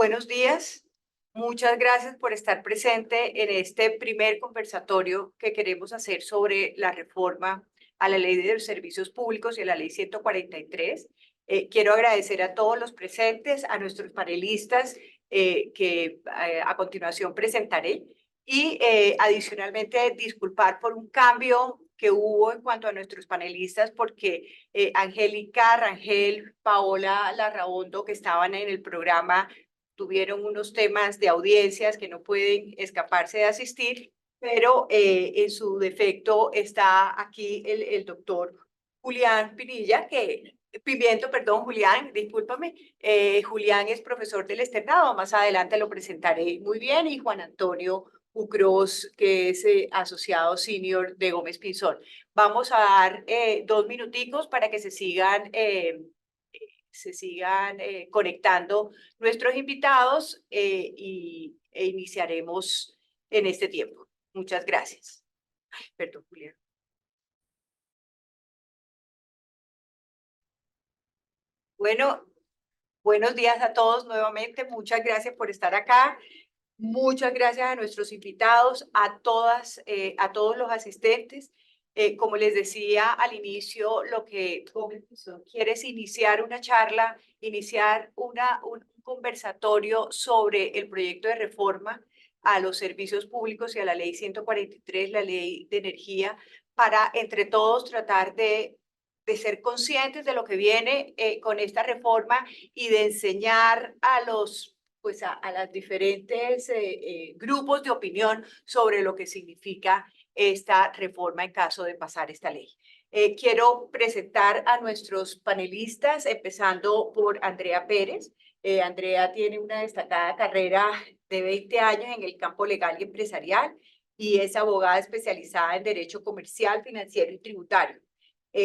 Buenos días. Muchas gracias por estar presente en este primer conversatorio que queremos hacer sobre la reforma a la Ley de los Servicios Públicos y a la Ley 143. Quiero agradecer a todos los presentes, a nuestros panelistas que a continuación presentaré y adicionalmente disculpar por un cambio que hubo en cuanto a nuestros panelistas porque Angélica Rangel, Paola Larraondo, que estaban en el programa, tuvieron unos temas de audiencias que no pueden escaparse de asistir, pero en su defecto está aquí el doctor Julián Pinilla, Pimiento, perdón, Julián, discúlpame. Julián es profesor del externado, más adelante lo presentaré muy bien, y Juan Antonio Ucros, que es asociado senior de Gómez Pinzón. Vamos a dar 2 minuticos para que se sigan conectando nuestros invitados e iniciaremos en este tiempo. Muchas gracias. Ay, perdón, Julián. Bueno, buenos días a todos nuevamente. Muchas gracias por estar acá. Muchas gracias a nuestros invitados, a todos los asistentes. Como les decía al inicio, lo que quiere es iniciar una charla, iniciar un conversatorio sobre el proyecto de reforma a los servicios públicos y a la ley 143, la ley de energía, para entre todos tratar de ser conscientes de lo que viene con esta reforma y de enseñar a los a las diferentes grupos de opinión sobre lo que significa esta reforma en caso de pasar esta ley. Quiero presentar a nuestros panelistas, empezando por Andrea Pérez. Andrea tiene una destacada carrera de 20 años en el campo legal y empresarial y es abogada especializada en derecho comercial, financiero y tributario.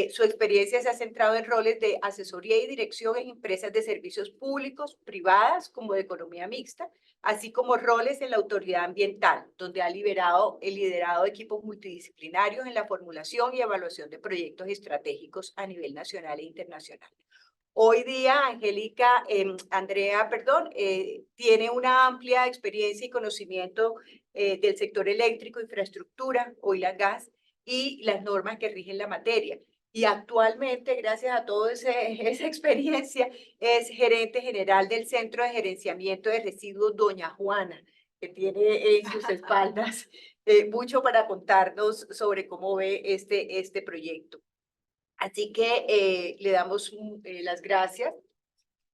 Su experiencia se ha centrado en roles de asesoría y dirección en empresas de servicios públicos, privadas, como de economía mixta, así como roles en la autoridad ambiental, donde ha liderado equipos multidisciplinarios en la formulación y evaluación de proyectos estratégicos a nivel nacional e internacional. Hoy día, Andrea, perdón, tiene una amplia experiencia y conocimiento del sector eléctrico, infraestructura, oil and gas y las normas que rigen la materia. Y actualmente, gracias a toda esa experiencia, es gerente general del Centro de Gerenciamiento de Residuos Doña Juana, que tiene en sus espaldas mucho para contarnos sobre cómo ve este proyecto. Así que le damos las gracias,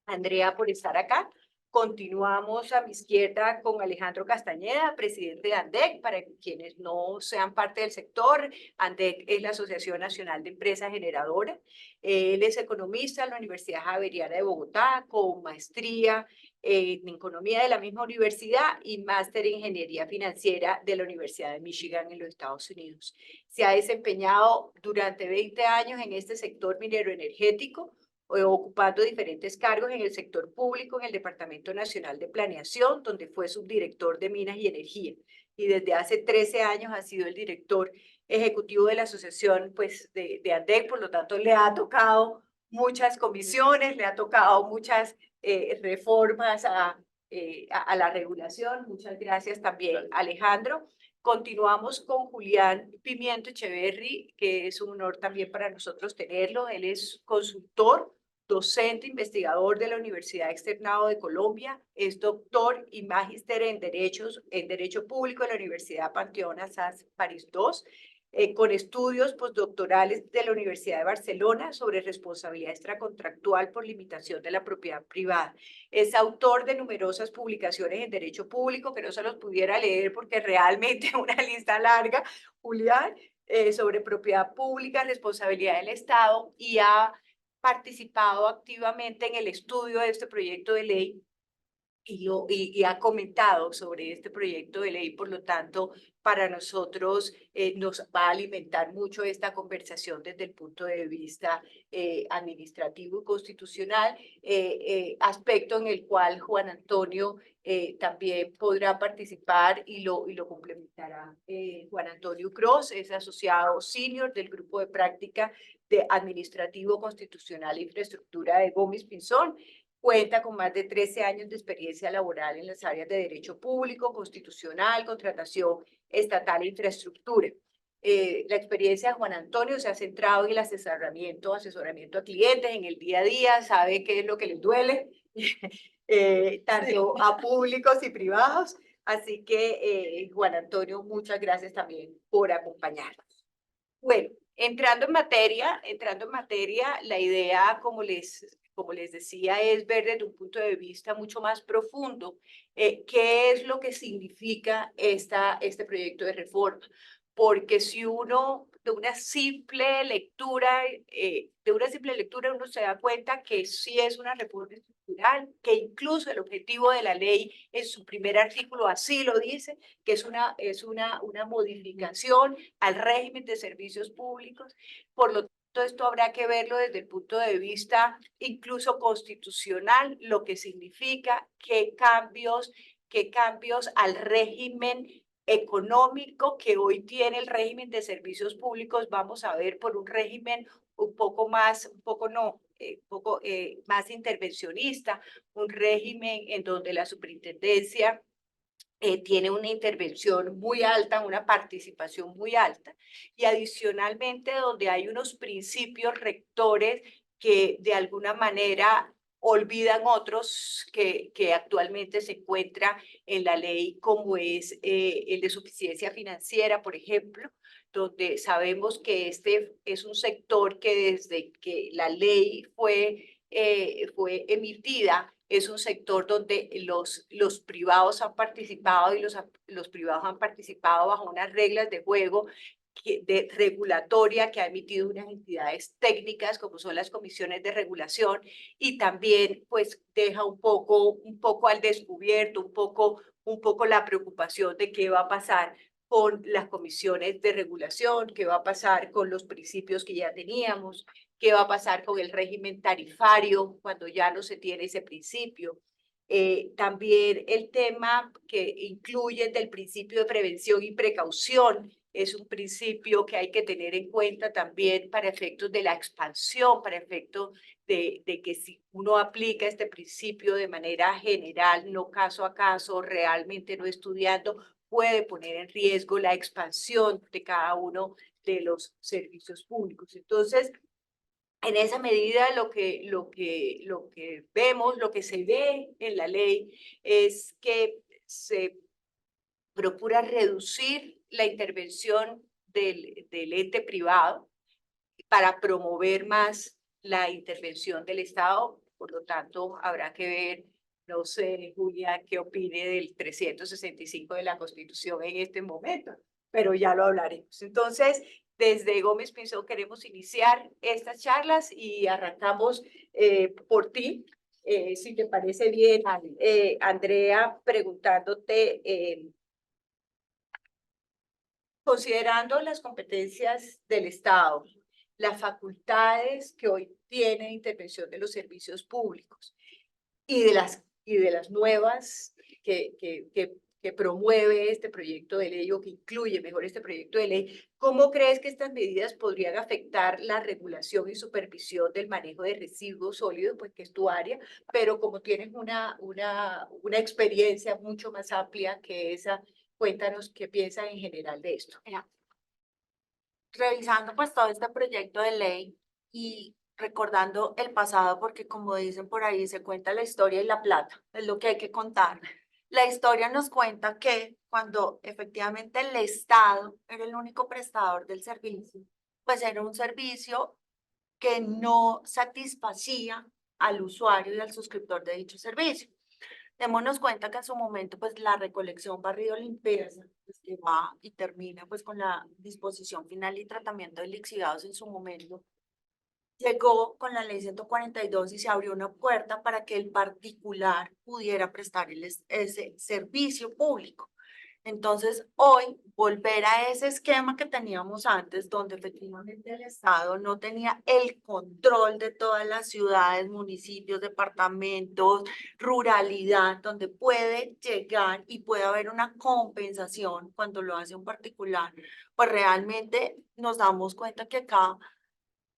Andrea, por estar acá. Continuamos a mi izquierda con Alejandro Castañeda, presidente de ANDEC. Para quienes no sean parte del sector, ANDEC es la Asociación Nacional de Empresas Generadoras. Él es economista en la Universidad Javeriana de Bogotá, con maestría en economía de la misma universidad y máster en ingeniería financiera de la Universidad de Michigan en los Estados Unidos. Se ha desempeñado durante 20 años en este sector minero energético, ocupando diferentes cargos en el sector público, en el Departamento Nacional de Planeación, donde fue subdirector de Minas y Energía. Y desde hace 13 años ha sido el director ejecutivo de la asociación de ANDEC, por lo tanto le ha tocado muchas comisiones, le ha tocado muchas reformas a la regulación. Muchas gracias también, Alejandro. Continuamos con Julián Pimiento Echeverry, que es un honor también para nosotros tenerlo. Él es consultor, docente, investigador de la Universidad Externado de Colombia, es doctor y magíster en Derecho Público de la Universidad Panteón Assas París II, con estudios postdoctorales de la Universidad de Barcelona sobre responsabilidad extracontractual por limitación de la propiedad privada. Es autor de numerosas publicaciones en Derecho Público, que no se los pudiera leer porque realmente es una lista larga, Julián, sobre propiedad pública, responsabilidad del Estado, y ha participado activamente en el estudio de este proyecto de ley y ha comentado sobre este proyecto de ley. Por lo tanto, para nosotros nos va a alimentar mucho esta conversación desde el punto de vista administrativo y constitucional, aspecto en el cual Juan Antonio también podrá participar y lo complementará. Juan Antonio Cross es asociado senior del Grupo de Práctica de Administrativo Constitucional e Infraestructura de Gómez Pinzón. Cuenta con más de 13 años de experiencia laboral en las áreas de derecho público, constitucional, contratación estatal e infraestructura. La experiencia de Juan Antonio se ha centrado en el asesoramiento a clientes en el día a día, sabe qué es lo que les duele, tanto a públicos y privados. Así que, Juan Antonio, muchas gracias también por acompañarnos. Bueno, entrando en materia, la idea, como les decía, es ver desde un punto de vista mucho más profundo qué es lo que significa este proyecto de reforma. Porque si uno, de una simple lectura uno se da cuenta que sí es una reforma estructural, que incluso el objetivo de la ley en su primer artículo así lo dice, que es una modificación al régimen de servicios públicos. Por lo tanto, esto habrá que verlo desde el punto de vista incluso constitucional, lo que significa, qué cambios al régimen económico que hoy tiene el régimen de servicios públicos, vamos a ver por un régimen un poco más intervencionista, un régimen en donde la superintendencia tiene una intervención muy alta, una participación muy alta, y adicionalmente donde hay unos principios rectores que de alguna manera olvidan otros que actualmente se encuentra en la ley, como es el de suficiencia financiera, por ejemplo, donde sabemos que este es un sector que desde que la ley fue emitida, es un sector donde los privados han participado y los privados han participado bajo unas reglas de juego regulatoria que ha emitido unas entidades técnicas como son las comisiones de regulación, y también pues deja un poco al descubierto, un poco la preocupación de qué va a pasar con las comisiones de regulación, qué va a pasar con los principios que ya teníamos, qué va a pasar con el régimen tarifario cuando ya no se tiene ese principio. También el tema que incluye del principio de prevención y precaución es un principio que hay que tener en cuenta también para efectos de la expansión, para efectos de que si uno aplica este principio de manera general, no caso a caso, realmente no estudiando, puede poner en riesgo la expansión de cada uno de los servicios públicos. Entonces, en esa medida, lo que vemos, lo que se ve en la ley es que se procura reducir la intervención del ente privado para promover más la intervención del Estado. Por lo tanto, habrá que ver, no sé, Julia, qué opine del 365 de la Constitución en este momento, pero ya lo hablaremos. Entonces, desde Gómez Pinzón queremos iniciar estas charlas y arrancamos por ti, si te parece bien, Andrea, preguntándote, considerando las competencias del Estado, las facultades que hoy tiene intervención de los servicios públicos y de las nuevas que promueve este proyecto de ley o que incluye mejor este proyecto de ley, ¿cómo crees que estas medidas podrían afectar la regulación y supervisión del manejo de residuos sólidos, pues que es tu área, pero como tienes una experiencia mucho más amplia que esa, cuéntanos qué piensas en general de esto? Mira, revisando pues todo este proyecto de ley y recordando el pasado, porque como dicen por ahí, se cuenta la historia y la plata, es lo que hay que contar. La historia nos cuenta que cuando efectivamente el Estado era el único prestador del servicio, pues era un servicio que no satisfacía al usuario y al suscriptor de dicho servicio. Démonos cuenta que en su momento, pues la recolección, barrido, limpieza, pues, que va y termina pues con la disposición final y tratamiento de lixiviados en su momento, llegó con la ley 142 y se abrió una puerta para que el particular pudiera prestar ese servicio público. Entonces, hoy volver a ese esquema que teníamos antes, donde efectivamente el Estado no tenía el control de todas las ciudades, municipios, departamentos, ruralidad, donde puede llegar y puede haber una compensación cuando lo hace un particular, pues realmente nos damos cuenta que acá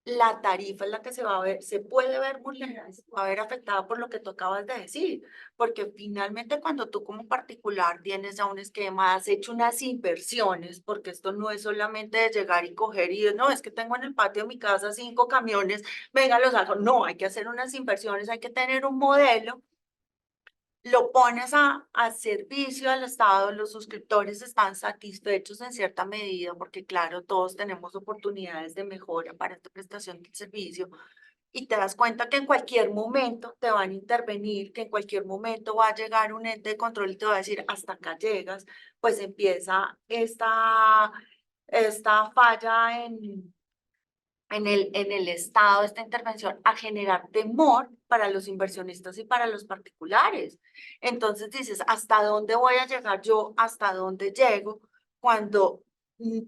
la tarifa es la que se va a ver, se puede ver vulnerada, se va a ver afectada por lo que tú acabas de decir, porque finalmente cuando tú como particular tienes ya un esquema, has hecho unas inversiones, porque esto no es solamente de llegar y coger y no, es que tengo en el patio de mi casa 5 camiones, venga, los hago. No, hay que hacer unas inversiones, hay que tener un modelo, lo pones a servicio del Estado, los suscriptores están satisfechos en cierta medida, porque claro, todos tenemos oportunidades de mejora para esta prestación del servicio, y te das cuenta que en cualquier momento te van a intervenir, que en cualquier momento va a llegar un ente de control y te va a decir, hasta acá llegas, pues empieza esta falla en el Estado, esta intervención, a generar temor para los inversionistas y para los particulares. Entonces dices, ¿hasta dónde voy a llegar yo? ¿Hasta dónde llego? Cuando, mm,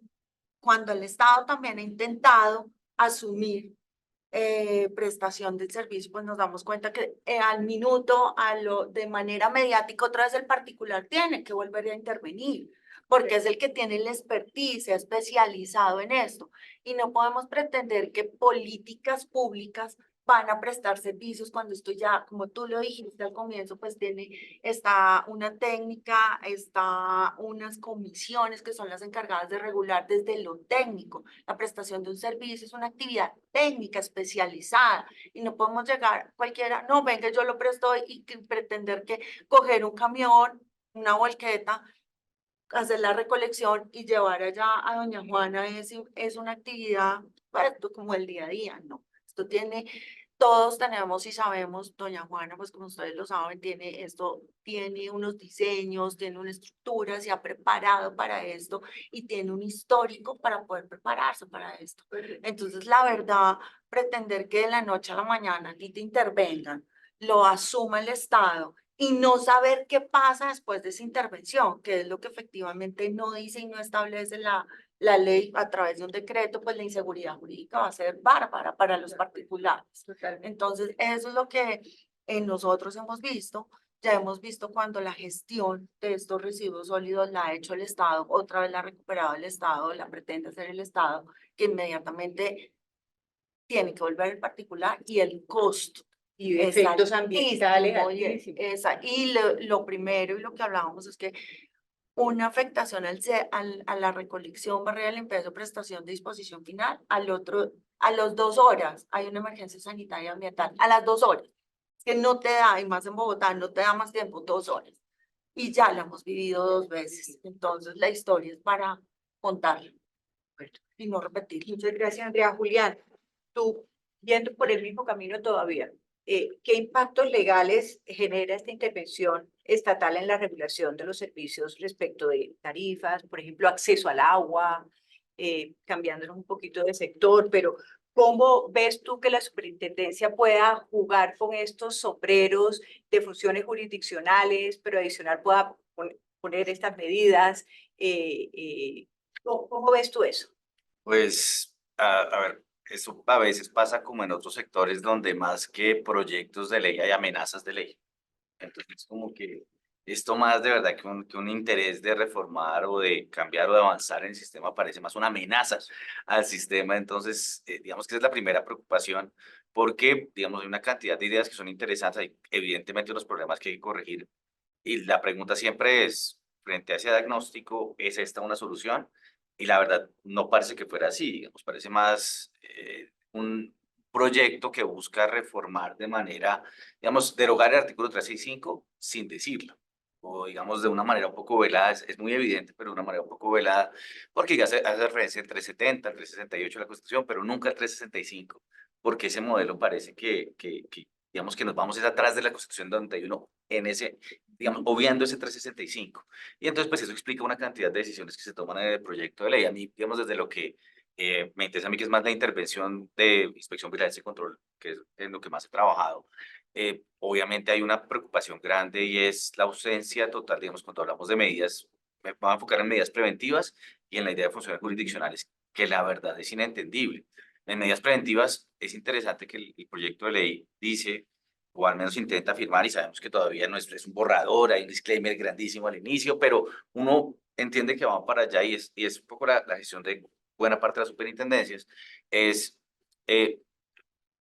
cuando el Estado también ha intentado asumir prestación del servicio, pues nos damos cuenta que al minuto, de manera mediática, otra vez el particular tiene que volver a intervenir, porque es el que tiene la expertise, especializado en esto. Y no podemos pretender que políticas públicas van a prestar servicios cuando esto ya, como tú lo dijiste al comienzo, pues está una técnica, está unas comisiones que son las encargadas de regular desde lo técnico. La prestación de un servicio es una actividad técnica especializada y no podemos llegar cualquiera, no, venga, yo lo presto y pretender que coger un camión, una volqueta, hacer la recolección y llevar allá a doña Juana es una actividad, pues, como el día a día, ¿no? Esto tiene, todos tenemos y sabemos, doña Juana, pues como ustedes lo saben, tiene unos diseños, tiene una estructura, se ha preparado para esto y tiene un histórico para poder prepararse para esto. Entonces, la verdad, pretender que de la noche a la mañana a ti te intervengan, lo asuma el Estado y no saber qué pasa después de esa intervención, que es lo que efectivamente no dice y no establece la ley a través de un decreto, pues la inseguridad jurídica va a ser bárbara para los particulares. Entonces, eso es lo que nosotros hemos visto. Ya hemos visto cuando la gestión de estos residuos sólidos la ha hecho el Estado, otra vez la ha recuperado el Estado, la pretende hacer el Estado, que inmediatamente tiene que volver el particular y el costo Y de efectos ambientales altísimo, altísimos. y lo primero y lo que hablábamos es que una afectación a la recolección, barrera, limpieza, prestación de disposición final, a las 2 horas hay una emergencia sanitaria ambiental, a las 2 horas, que no te da, y más en Bogotá, no te da más tiempo, 2 horas. Y ya la hemos vivido 2 veces. Entonces la historia es para contarla y no repetirla. Muchas gracias, Andrea. Julián, tú, yendo por el mismo camino todavía, ¿qué impactos legales genera esta intervención estatal en la regulación de los servicios respecto de tarifas, por ejemplo, acceso al agua, cambiándonos un poquito de sector, pero ¿cómo ves tú que la superintendencia pueda jugar con estos sombreros de funciones jurisdiccionales, pero adicional pueda poner estas medidas? ¿Cómo ves tú eso? Pues, a ver, eso a veces pasa como en otros sectores donde más que proyectos de ley hay amenazas de ley. Entonces, como que esto más de verdad que un interés de reformar o de cambiar o de avanzar en el sistema parece más una amenaza al sistema. Entonces, digamos que esa es la primera preocupación porque, digamos, hay una cantidad de ideas que son interesantes, hay evidentemente unos problemas que hay que corregir. Y la pregunta siempre es, frente a ese diagnóstico, ¿es esta una solución? Y la verdad, no parece que fuera así, digamos, parece más un proyecto que busca reformar de manera, digamos, derogar el artículo 365 sin decirlo, o digamos de una manera un poco velada, es muy evidente, pero de una manera un poco velada, porque ya hace referencia al 370, al 368 de la Constitución, pero nunca al 365, porque ese modelo parece digamos, que nos vamos es atrás de la Constitución del 91 en ese, digamos, obviando ese 365. Y entonces, pues eso explica una cantidad de decisiones que se toman en el proyecto de ley. A mí, digamos, desde lo que me interesa a mí, que es más la intervención de inspección, vigilancia y control, que es en lo que más he trabajado. Obviamente hay una preocupación grande y es la ausencia total, digamos, cuando hablamos de medidas, me voy a enfocar en medidas preventivas y en la idea de funciones jurisdiccionales, que la verdad es inentendible. En medidas preventivas es interesante que el proyecto de ley dice, o al menos intenta afirmar, y sabemos que todavía no es un borrador, hay un disclaimer grandísimo al inicio, pero uno entiende que va para allá y es un poco la gestión de buena parte de las superintendencias, es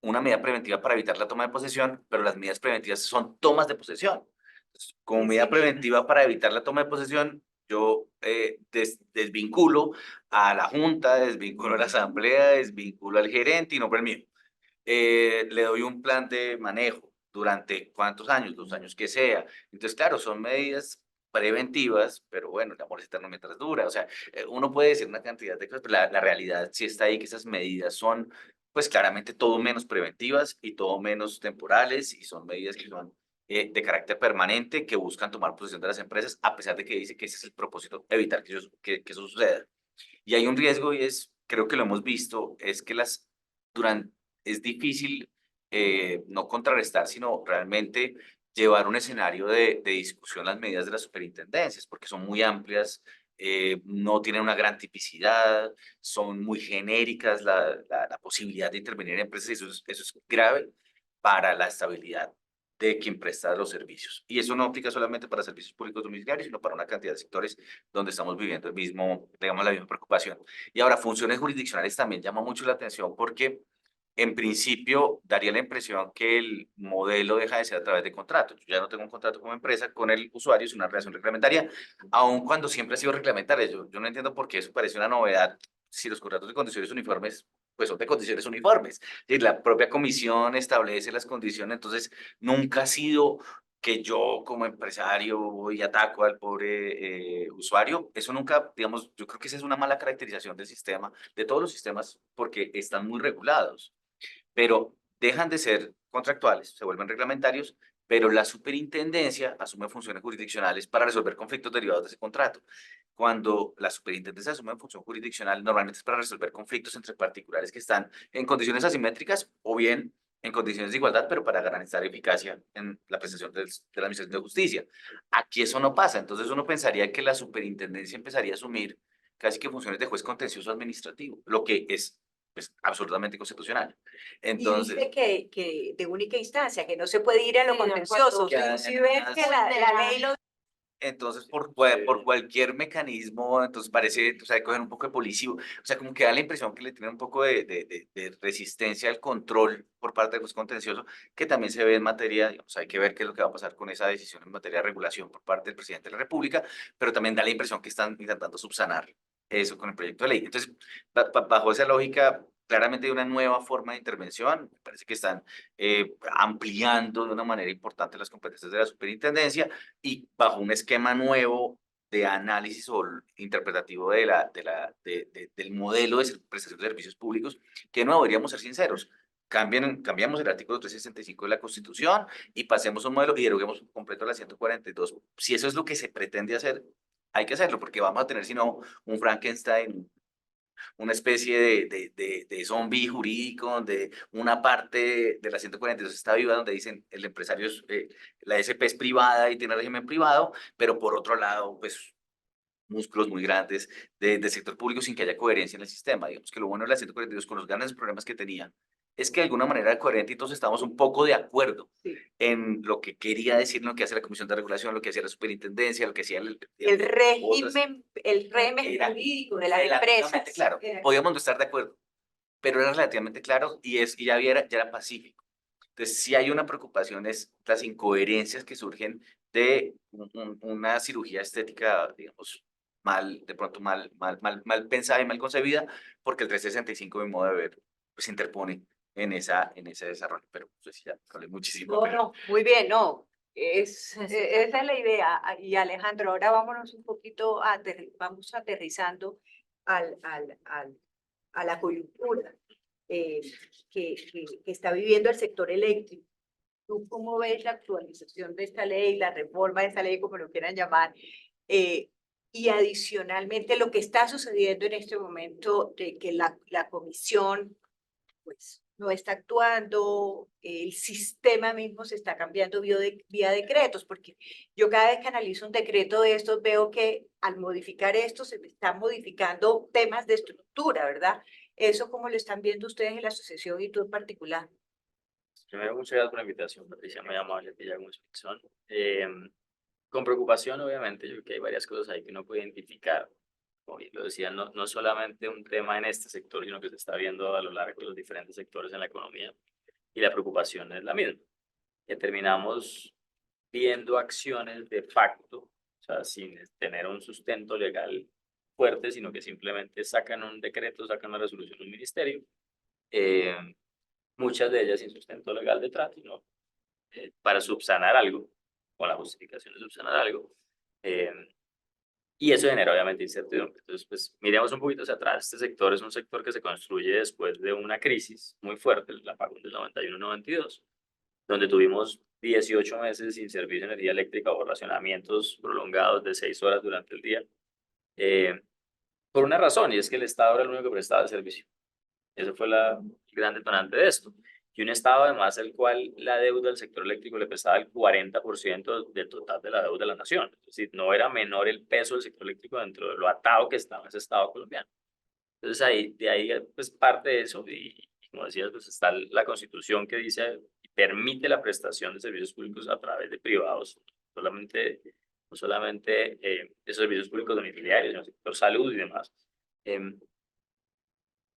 una medida preventiva para evitar la toma de posesión, pero las medidas preventivas son tomas de posesión. Entonces, como medida preventiva para evitar la toma de posesión, yo desvinculo a la junta, desvinculo a la asamblea, desvinculo al gerente y nombro el mío. Le doy un plan de manejo durante cuántos años, los años que sea. Entonces, claro, son medidas preventivas, pero bueno, el amor es eterno mientras dura. O sea, uno puede decir una cantidad de cosas, pero la realidad sí está ahí, que esas medidas son, pues claramente todo menos preventivas y todo menos temporales, y son medidas que son de carácter permanente, que buscan tomar posesión de las empresas, a pesar de que dice que ese es el propósito, evitar que eso suceda. Y hay un riesgo y es, creo que lo hemos visto, es que es difícil no contrarrestar, sino realmente llevar un escenario de discusión las medidas de las superintendencias, porque son muy amplias, no tienen una gran tipicidad, son muy genéricas, la posibilidad de intervenir en empresas, eso es grave para la estabilidad de quien presta los servicios. Y eso no aplica solamente para servicios públicos domiciliarios, sino para una cantidad de sectores donde estamos viviendo el mismo, digamos, la misma preocupación. Y ahora, funciones jurisdiccionales también llama mucho la atención porque, en principio, daría la impresión que el modelo deja de ser a través de contratos. Yo ya no tengo un contrato como empresa con el usuario, es una relación reglamentaria, aun cuando siempre ha sido reglamentaria. Yo no entiendo por qué eso parece una novedad si los contratos de condiciones uniformes pues son de condiciones uniformes. Es decir, la propia comisión establece las condiciones, entonces nunca ha sido que yo como empresario voy y ataco al pobre usuario. Eso nunca, digamos, yo creo que esa es una mala caracterización del sistema, de todos los sistemas, porque están muy regulados, pero dejan de ser contractuales, se vuelven reglamentarios, pero la superintendencia asume funciones jurisdiccionales para resolver conflictos derivados de ese contrato. Cuando la superintendencia asume función jurisdiccional, normalmente es para resolver conflictos entre particulares que están en condiciones asimétricas o bien en condiciones de igualdad, pero para garantizar eficacia en la prestación de la administración de justicia. Aquí eso no pasa, entonces uno pensaría que la superintendencia empezaría a asumir casi que funciones de juez contencioso administrativo, lo que es pues, absolutamente constitucional. Y Entonces, dice que de única instancia, que no se puede ir a lo Sí, de contencioso. acuerdo. Usted Ya, sí ve que la ley lo... entonces, por cualquier mecanismo, entonces parece, o sea, cogen un poco de policivo, o sea, como que da la impresión que le tienen un poco de resistencia al control por parte del juez contencioso, que también se ve en materia, digamos, hay que ver qué es lo que va a pasar con esa decisión en materia de regulación por parte del presidente de la República, pero también da la impresión que están intentando subsanar eso con el proyecto de ley. Entonces, bajo esa lógica, claramente hay una nueva forma de intervención, me parece que están ampliando de una manera importante las competencias de la superintendencia, y bajo un esquema nuevo de análisis o interpretativo del modelo de prestación de servicios públicos, que no deberíamos ser sinceros. Cambiamos el artículo 365 de la Constitución y pasemos a un modelo y deroguemos por completo la 142. Si eso es lo que se pretende hacer, hay que hacerlo, porque vamos a tener, si no, un Frankenstein, una especie de zombie jurídico donde una parte de la 142 está viva, donde dicen el empresario es, la SP es privada y tiene régimen privado, pero por otro lado, pues músculos muy grandes del sector público sin que haya coherencia en el sistema. Digamos que lo bueno de la 142 con los grandes problemas que tenía es que de alguna manera era coherente y todos estamos un poco de acuerdo Sí. en lo que quería decir, lo que hace la Comisión de Regulación, lo que hacía la Superintendencia, lo que hacía El digamos, régimen era jurídico de las relativamente empresas. claro. Podíamos no estar de acuerdo, pero era relativamente claro y ya era pacífico. Entonces, sí hay una preocupación, es las incoherencias que surgen de una cirugía estética, digamos, de pronto mal pensada y mal concebida, porque el 365, de mi modo de ver, pues interpone en ese desarrollo. Pero pues ya hablé muchísimo. No, no, muy bien, no. Sí, sí. Esa es la idea. Y Alejandro, ahora vámonos un poquito, vamos aterrizando a la coyuntura que está viviendo el sector eléctrico. ¿Tú cómo ves la actualización de esta ley, la reforma de esta ley, como lo quieran llamar? Y adicionalmente lo que está sucediendo en este momento de que la comisión pues no está actuando, el sistema mismo se está cambiando vía decretos, porque yo cada vez que analizo un decreto de estos veo que al modificar esto se están modificando temas de estructura, ¿verdad? Eso como lo están viendo ustedes en la asociación y tú en particular. Primero, muchas gracias por la invitación, Patricia, muy amable, que ya como son. Con preocupación, obviamente, yo creo que hay varias cosas ahí que uno puede identificar. como bien lo decía, no solamente un tema en este sector, sino que se está viendo a lo largo de los diferentes sectores en la economía, y la preocupación es la misma, que terminamos viendo acciones de facto, o sea, sin tener un sustento legal fuerte, sino que simplemente sacan un decreto, sacan una resolución de un ministerio, eh, muchas de ellas sin sustento legal detrás, sino para subsanar algo, con la justificación de subsanar algo, eh, y eso genera obviamente incertidumbre. Entonces, pues miremos un poquito hacia atrás. Este sector es un sector que se construye después de una crisis muy fuerte, el apagón del 91-92, donde tuvimos 18 meses sin servicio de energía eléctrica o racionamientos prolongados de 6 horas durante el día, eh, por una razón, y es que el Estado era el único que prestaba el servicio. Eso fue el gran detonante de esto. Y un Estado, además, el cual la deuda del sector eléctrico le prestaba el 40% del total de la deuda de la nación. Es decir, no era menor el peso del sector eléctrico dentro de lo atado que estaba ese Estado colombiano. Entonces, de ahí, pues, parte de eso, y como decías, pues, está la Constitución que dice y permite la prestación de servicios públicos a través de privados, no solamente de servicios públicos domiciliarios, sino el sector salud y demás.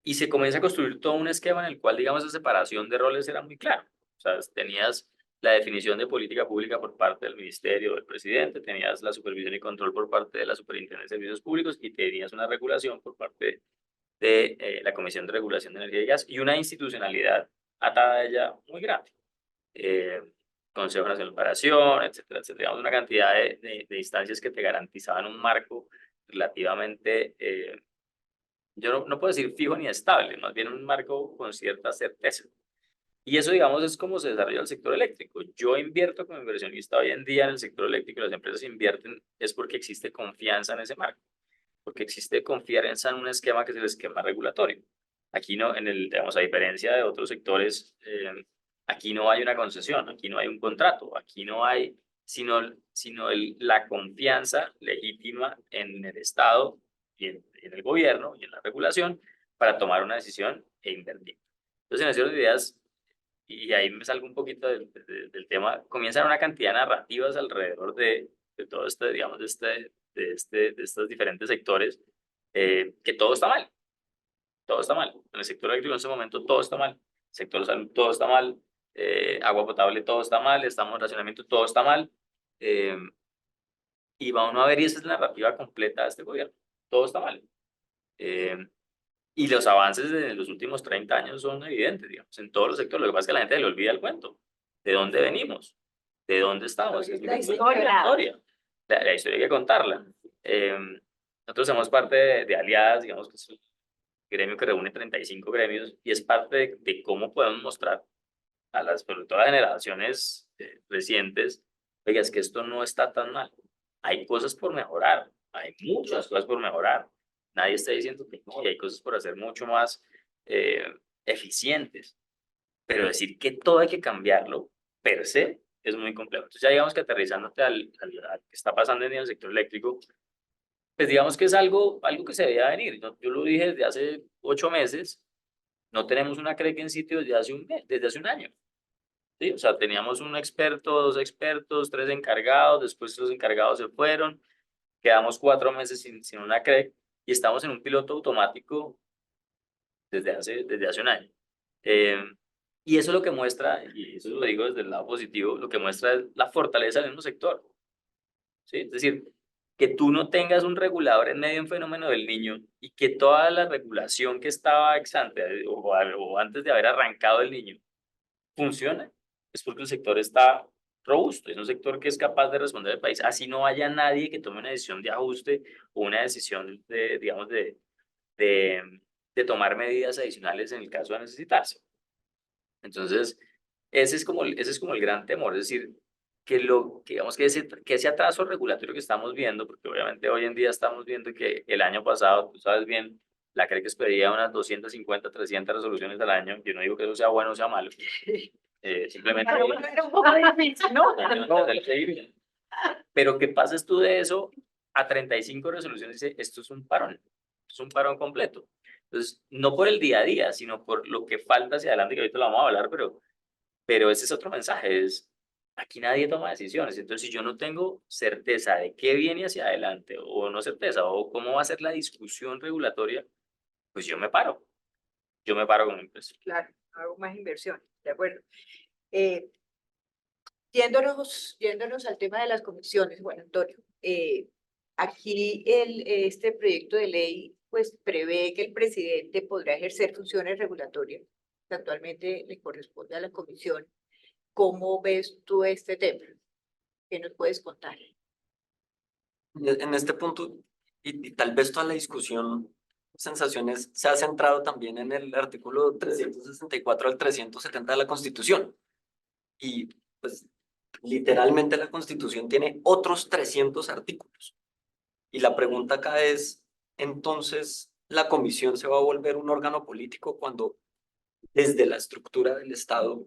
Y se comienza a construir todo un esquema en el cual, digamos, esa separación de roles era muy clara. O sea, tenías la definición de política pública por parte del ministerio del presidente, tenías la supervisión y control por parte de la Superintendencia de Servicios Públicos y tenías una regulación por parte de la Comisión de Regulación de Energía y Gas y una institucionalidad atada a ella muy grande. Consejo Nacional de Operación, etcétera, etcétera. Digamos, una cantidad de instancias que te garantizaban un marco relativamente yo no puedo decir fijo ni estable, más bien un marco con cierta certeza. Y eso, digamos, es como se desarrolla el sector eléctrico. Yo invierto como inversionista hoy en día en el sector eléctrico, las empresas invierten, es porque existe confianza en ese marco, porque existe confianza en un esquema que es el esquema regulatorio. Aquí no, digamos, a diferencia de otros sectores, aquí no hay una concesión, aquí no hay un contrato, aquí no hay sino la confianza legítima en el Estado y en el gobierno y en la regulación para tomar una decisión e invertir. Entonces, en esas ideas, y ahí me salgo un poquito del tema, comienzan una cantidad de narrativas alrededor de todo este, digamos, de estos diferentes sectores, que todo está mal, todo está mal. En el sector eléctrico en ese momento todo está mal, sector de salud todo está mal, agua potable todo está mal, estamos en racionamiento todo está mal, y va uno a ver y esa es la narrativa completa de este gobierno, todo está mal. Y los avances de los últimos 30 años son evidentes, digamos, en todos los sectores. Lo que pasa es que a la gente le olvida el cuento. ¿De dónde venimos? ¿De dónde estamos? La historia. La historia hay que contarla. Nosotros somos parte de Aliadas, digamos que es un gremio que reúne 35 gremios y es parte de cómo podemos mostrar a sobre todo a las generaciones recientes, oiga, es que esto no está tan mal. Hay cosas por mejorar, hay muchas cosas por mejorar. Nadie está diciendo que no, y hay cosas por hacer mucho más eficientes. Pero decir que todo hay que cambiarlo, per se, es muy complejo. Entonces ya digamos que aterrizándote a que está pasando en el sector eléctrico, pues digamos que es algo que se debía venir. Yo lo dije desde hace 8 meses, no tenemos una CREC en sitio desde hace un mes, desde hace un año. ¿Sí? O sea, teníamos un experto, 2 expertos, 3 encargados, después los encargados se fueron, quedamos 4 meses sin una CREC y estamos en un piloto automático desde hace un año. Y eso lo que muestra, y eso lo digo desde el lado positivo, lo que muestra es la fortaleza del mismo sector. ¿Sí? Es decir, que tú no tengas un regulador en medio de un fenómeno del niño y que toda la regulación que estaba ex ante o antes de haber arrancado el niño funcione, es porque el sector está robusto, es un sector que es capaz de responder al país, así no haya nadie que tome una decisión de ajuste o una decisión de, digamos, de tomar medidas adicionales en el caso de necesitarse. Entonces, ese es como el gran temor, es decir, digamos que ese atraso regulatorio que estamos viendo, porque obviamente hoy en día estamos viendo que el año pasado, tú sabes bien, la CREC pedía unas 250, 300 resoluciones al año. Yo no digo que eso sea bueno o sea malo. Simplemente... Era un poco difícil, ¿no? Pero ¿qué pases tú de eso a 35 resoluciones? Dice, esto es un parón completo. Entonces, no por el día a día, sino por lo que falta hacia adelante, que ahorita lo vamos a hablar, pero ese es otro mensaje, es aquí nadie toma decisiones. Entonces, si yo no tengo certeza de qué viene hacia adelante, o no certeza, o cómo va a ser la discusión regulatoria, pues yo me paro. Yo me paro como empresa. Claro, hago más inversión, de acuerdo. Eh, yéndonos al tema de las comisiones, bueno, Antonio, aquí este proyecto de ley pues prevé que el presidente podrá ejercer funciones regulatorias que actualmente le corresponde a la comisión. ¿Cómo ves tú este tema? ¿Qué nos puedes contar? En este punto, y tal vez toda la discusión, sensaciones, se ha centrado también en el artículo 364 al 370 de la Constitución. Y pues literalmente la Constitución tiene otros 300 artículos. Y la pregunta acá es, entonces, ¿la comisión se va a volver un órgano político cuando desde la estructura del Estado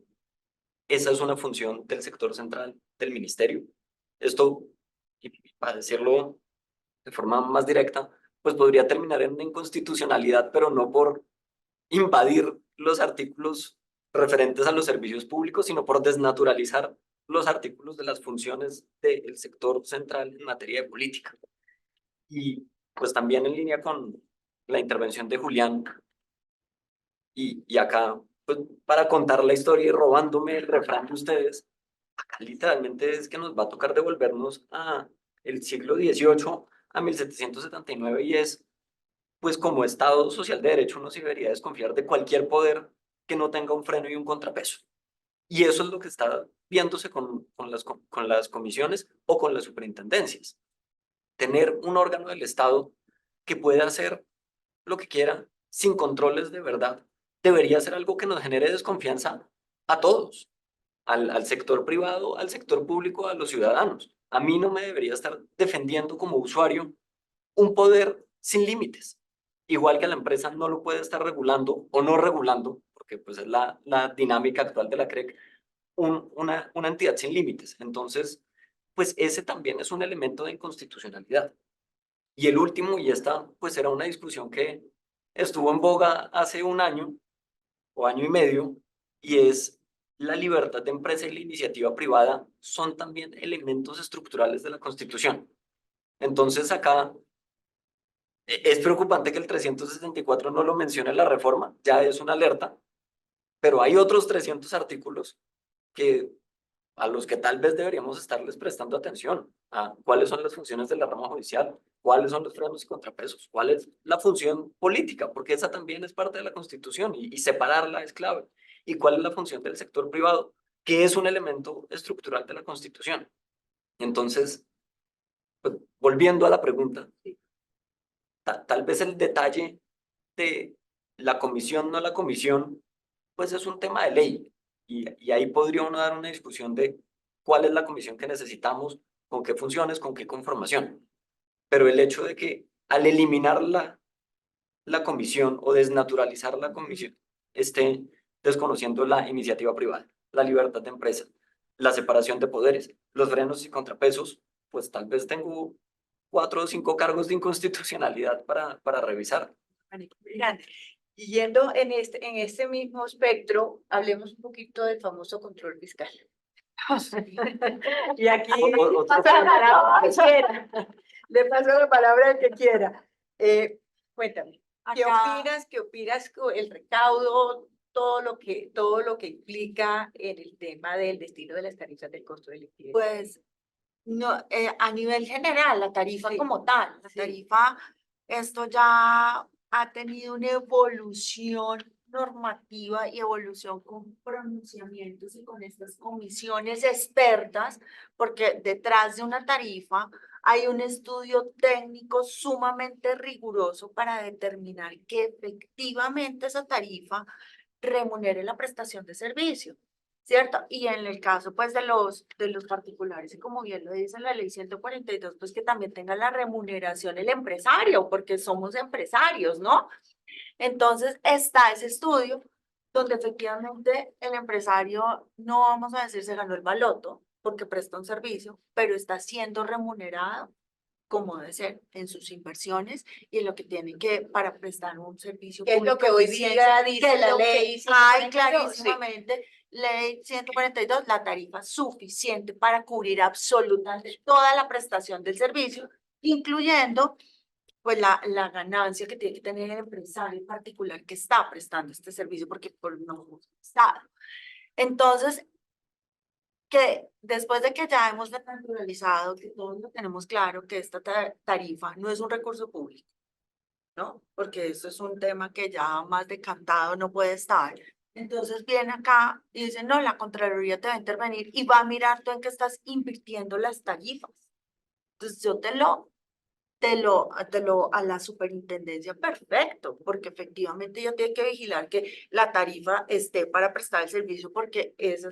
esa es una función del sector central del ministerio? Esto, y para decirlo de forma más directa, pues podría terminar en una inconstitucionalidad, pero no por invadir los artículos referentes a los servicios públicos, sino por desnaturalizar los artículos de las funciones del sector central en materia de política. Y pues también en línea con la intervención de Julián, y acá, pues para contar la historia y robándome el refrán de ustedes, acá literalmente es que nos va a tocar devolvernos a el siglo XVIII, a 1779, y es, pues como Estado social de derecho uno sí debería desconfiar de cualquier poder que no tenga un freno y un contrapeso. Y eso es lo que está viéndose con las comisiones o con las superintendencias. Tener un órgano del Estado que pueda hacer lo que quiera sin controles de verdad debería ser algo que nos genere desconfianza a todos, al sector privado, al sector público, a los ciudadanos. A mí no me debería estar defendiendo como usuario un poder sin límites. Igual que la empresa no lo puede estar regulando o no regulando, porque pues es la dinámica actual de la CREC, una entidad sin límites. Entonces, pues ese también es un elemento de inconstitucionalidad. Y el último, y esta pues era una discusión que estuvo en boga hace un año o año y medio, y es la libertad de empresa y la iniciativa privada son también elementos estructurales de la Constitución. Entonces acá es preocupante que el 364 no lo mencione en la reforma, ya es una alerta, pero hay otros 300 artículos que, a los que tal vez deberíamos estarles prestando atención, a cuáles son las funciones de la rama judicial, cuáles son los frenos y contrapesos, cuál es la función política, porque esa también es parte de la Constitución y separarla es clave, y cuál es la función del sector privado, que es un elemento estructural de la Constitución. Entonces, pues, volviendo a la pregunta, tal vez el detalle de la comisión, no la comisión, pues es un tema de ley. Y ahí podría uno dar una discusión de cuál es la comisión que necesitamos, con qué funciones, con qué conformación. Pero el hecho de que al eliminar la comisión o desnaturalizar la comisión, esté desconociendo la iniciativa privada, la libertad de empresa, la separación de poderes, los frenos y contrapesos, pues tal vez tengo 4 o 5 cargos de inconstitucionalidad para revisar. Grande. Y yendo en este mismo espectro, hablemos un poquito del famoso control fiscal. Y aquí Otro pasa la palabra al que quiera. Le paso la palabra al que quiera. Cuéntame, ¿qué Acá- opinas? ¿Qué opinas con el recaudo? Todo lo que implica en el tema del destino de las tarifas del costo de liquidez. Pues no, a nivel general, la tarifa Sí, como tal, la sí. tarifa, esto ya ha tenido una evolución normativa y evolución con pronunciamientos y con estas comisiones expertas, porque detrás de una tarifa hay un estudio técnico sumamente riguroso para determinar que efectivamente esa tarifa remunere la prestación de servicio. ¿Cierto? Y en el caso, pues, de los particulares, y como bien lo dice la ley 142, pues que también tenga la remuneración el empresario, porque somos empresarios, ¿no? Entonces, está ese estudio donde efectivamente el empresario, no vamos a decir se ganó el baloto, porque presta un servicio, pero está siendo remunerado como debe ser en sus inversiones y en lo que tienen que para prestar un servicio ¿Qué es lo público que hoy de eficiencia, día que dice es la lo que ley hay 142? Sí. clarísimamente, ley 142, la tarifa suficiente para cubrir absolutamente toda la prestación del servicio, incluyendo pues la ganancia que tiene que tener el empresario en particular que está prestando este servicio, porque por no Estado. Entonces, que después de que ya hemos naturalizado, que todos lo tenemos claro, que esta tarifa no es un recurso público, ¿no? Porque eso es un tema que ya más decantado no puede estar. Entonces viene acá y dice, no, la Contraloría te va a intervenir y va a mirar tú en qué estás invirtiendo las tarifas. Entonces yo a la superintendencia, perfecto, porque efectivamente ella tiene que vigilar que la tarifa esté para prestar el servicio, porque esa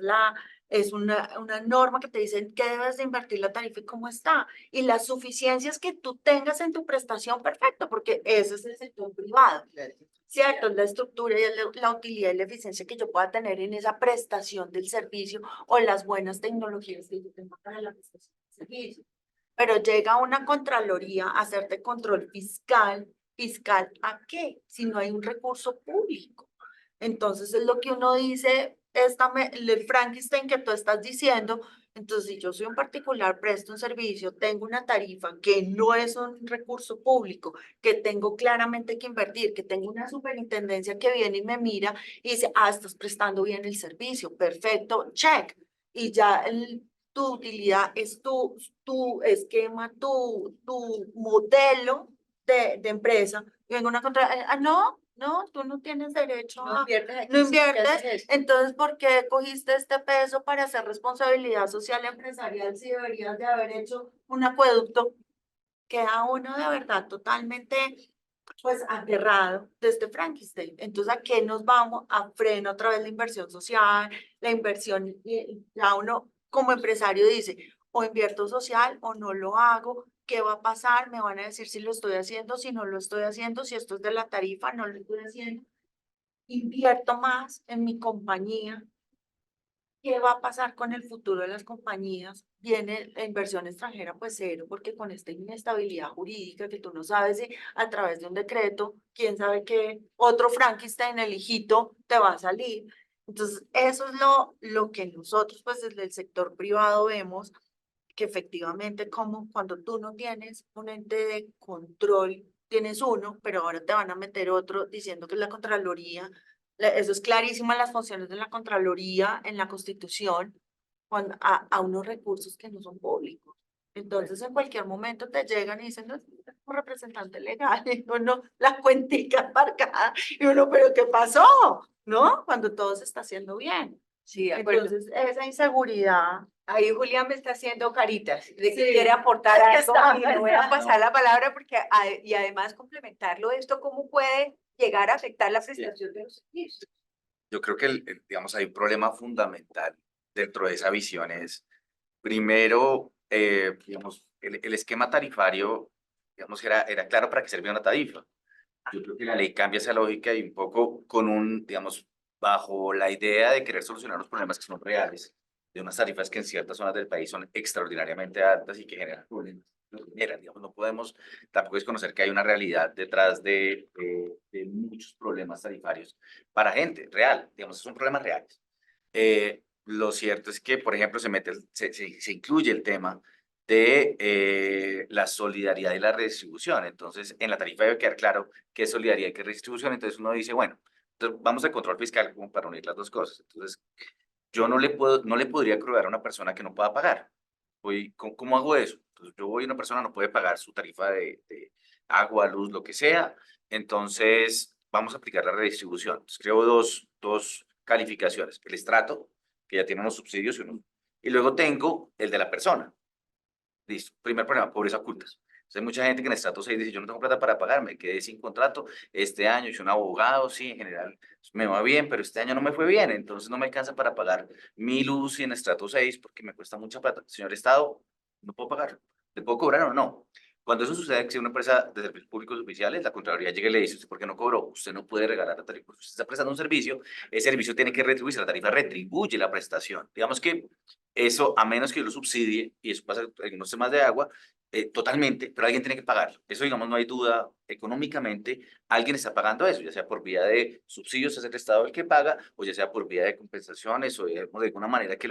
es una norma que te dicen que debes de invertir la tarifa y cómo está. Y las suficiencias que tú tengas en tu prestación, perfecto, porque ese es el sector privado. ¿Cierto? La estructura y la utilidad y la eficiencia que yo pueda tener en esa prestación del servicio o las buenas tecnologías que yo tengo para la prestación del servicio. Pero llega una Contraloría a hacerte control fiscal. ¿Fiscal a qué? Si no hay un recurso público. Entonces es lo que uno dice, el Frankenstein que tú estás diciendo. Entonces, si yo soy un particular, presto un servicio, tengo una tarifa que no es un recurso público, que tengo claramente que invertir, que tengo una superintendencia que viene y me mira y dice, ah, estás prestando bien el servicio, perfecto, check. Y ya tu utilidad es tu esquema, tu modelo de empresa. Y vengo una contra, no, tú no tienes derecho No a, inviertes aquí, no sí, ¿qué haces inviertes. esto? Entonces, ¿por qué cogiste este peso para hacer responsabilidad social empresarial si deberías de haber hecho un acueducto? Queda uno de verdad totalmente pues aterrado de este Frankenstein. Entonces, ¿a qué nos vamos? A freno otra vez la inversión social, la inversión, y ya uno como empresario dice, o invierto social o no lo hago, ¿qué va a pasar? Me van a decir si lo estoy haciendo, si no lo estoy haciendo, si esto es de la tarifa, no lo estoy haciendo. Invierto más en mi compañía. ¿Qué va a pasar con el futuro de las compañías? Viene la inversión extranjera, pues cero, porque con esta inestabilidad jurídica que tú no sabes si a través de un decreto, quién sabe qué, otro Frankenstein, el hijito, te va a salir. Entonces, eso es lo que nosotros, pues desde el sector privado vemos, que efectivamente como cuando tú no tienes un ente de control, tienes uno, pero ahora te van a meter otro diciendo que es la Contraloría. Eso es clarísimo en las funciones de la Contraloría, en la Constitución, a unos recursos que no son públicos. Entonces, en cualquier momento te llegan y dicen, no, como representante legal, y uno, la cuentica embarcada, y uno, pero ¿qué pasó? ¿No? Cuando todo se está haciendo bien. Sí, de acuerdo. Entonces, esa inseguridad. Ahí Julián me está haciendo caritas de que Sí, quiere aportar es que algo está y le voy a pensando. pasar la palabra porque y además complementarlo esto, ¿cómo puede llegar a afectar la prestación de los servicios? Yo creo que, digamos, hay un problema fundamental dentro de esa visión es, primero, digamos, el esquema tarifario, digamos, era claro para qué servía una tarifa. Yo creo que la ley cambia esa lógica y un poco con digamos, bajo la idea de querer solucionar los problemas que son reales, de unas tarifas que en ciertas zonas del país son extraordinariamente altas y que generan problemas. Digamos, no podemos tampoco desconocer que hay una realidad detrás de muchos problemas tarifarios para gente real, digamos, son problemas reales. Lo cierto es que, por ejemplo, se incluye el tema de la solidaridad y la redistribución. Entonces, en la tarifa debe quedar claro qué es solidaridad y qué es redistribución. Entonces, uno dice, bueno, entonces vamos al control fiscal como para unir las dos cosas. Entonces, yo no le podría cobrar a una persona que no pueda pagar. ¿Cómo hago eso? Entonces, yo voy, una persona no puede pagar su tarifa de agua, luz, lo que sea. Entonces, vamos a aplicar la redistribución. Entonces, creo dos calificaciones. El estrato, que ya tiene unos subsidios y luego tengo el de la persona. Listo. Primer problema, pobreza oculta. Entonces, hay mucha gente que en estrato 6 dice, yo no tengo plata para pagarme, quedé sin contrato, este año soy un abogado, sí, en general me va bien, pero este año no me fue bien, entonces no me alcanza para pagar mi luz y en estrato 6 porque me cuesta mucha plata. Señor Estado, no puedo pagar. ¿Le puedo cobrar o no? Cuando eso sucede, que si una empresa de servicios públicos oficiales, la Contraloría llega y le dice, ¿usted por qué no cobró? Usted no puede regalar la tarifa. Usted está prestando un servicio, ese servicio tiene que retribuirse, la tarifa retribuye la prestación. Digamos que eso, a menos que yo lo subsidie, y eso pasa en algunos temas de agua, totalmente, pero alguien tiene que pagarlo. Eso, digamos, no hay duda, económicamente, alguien está pagando eso, ya sea por vía de subsidios, es el Estado el que paga, o ya sea por vía de compensaciones, o digamos, de alguna manera que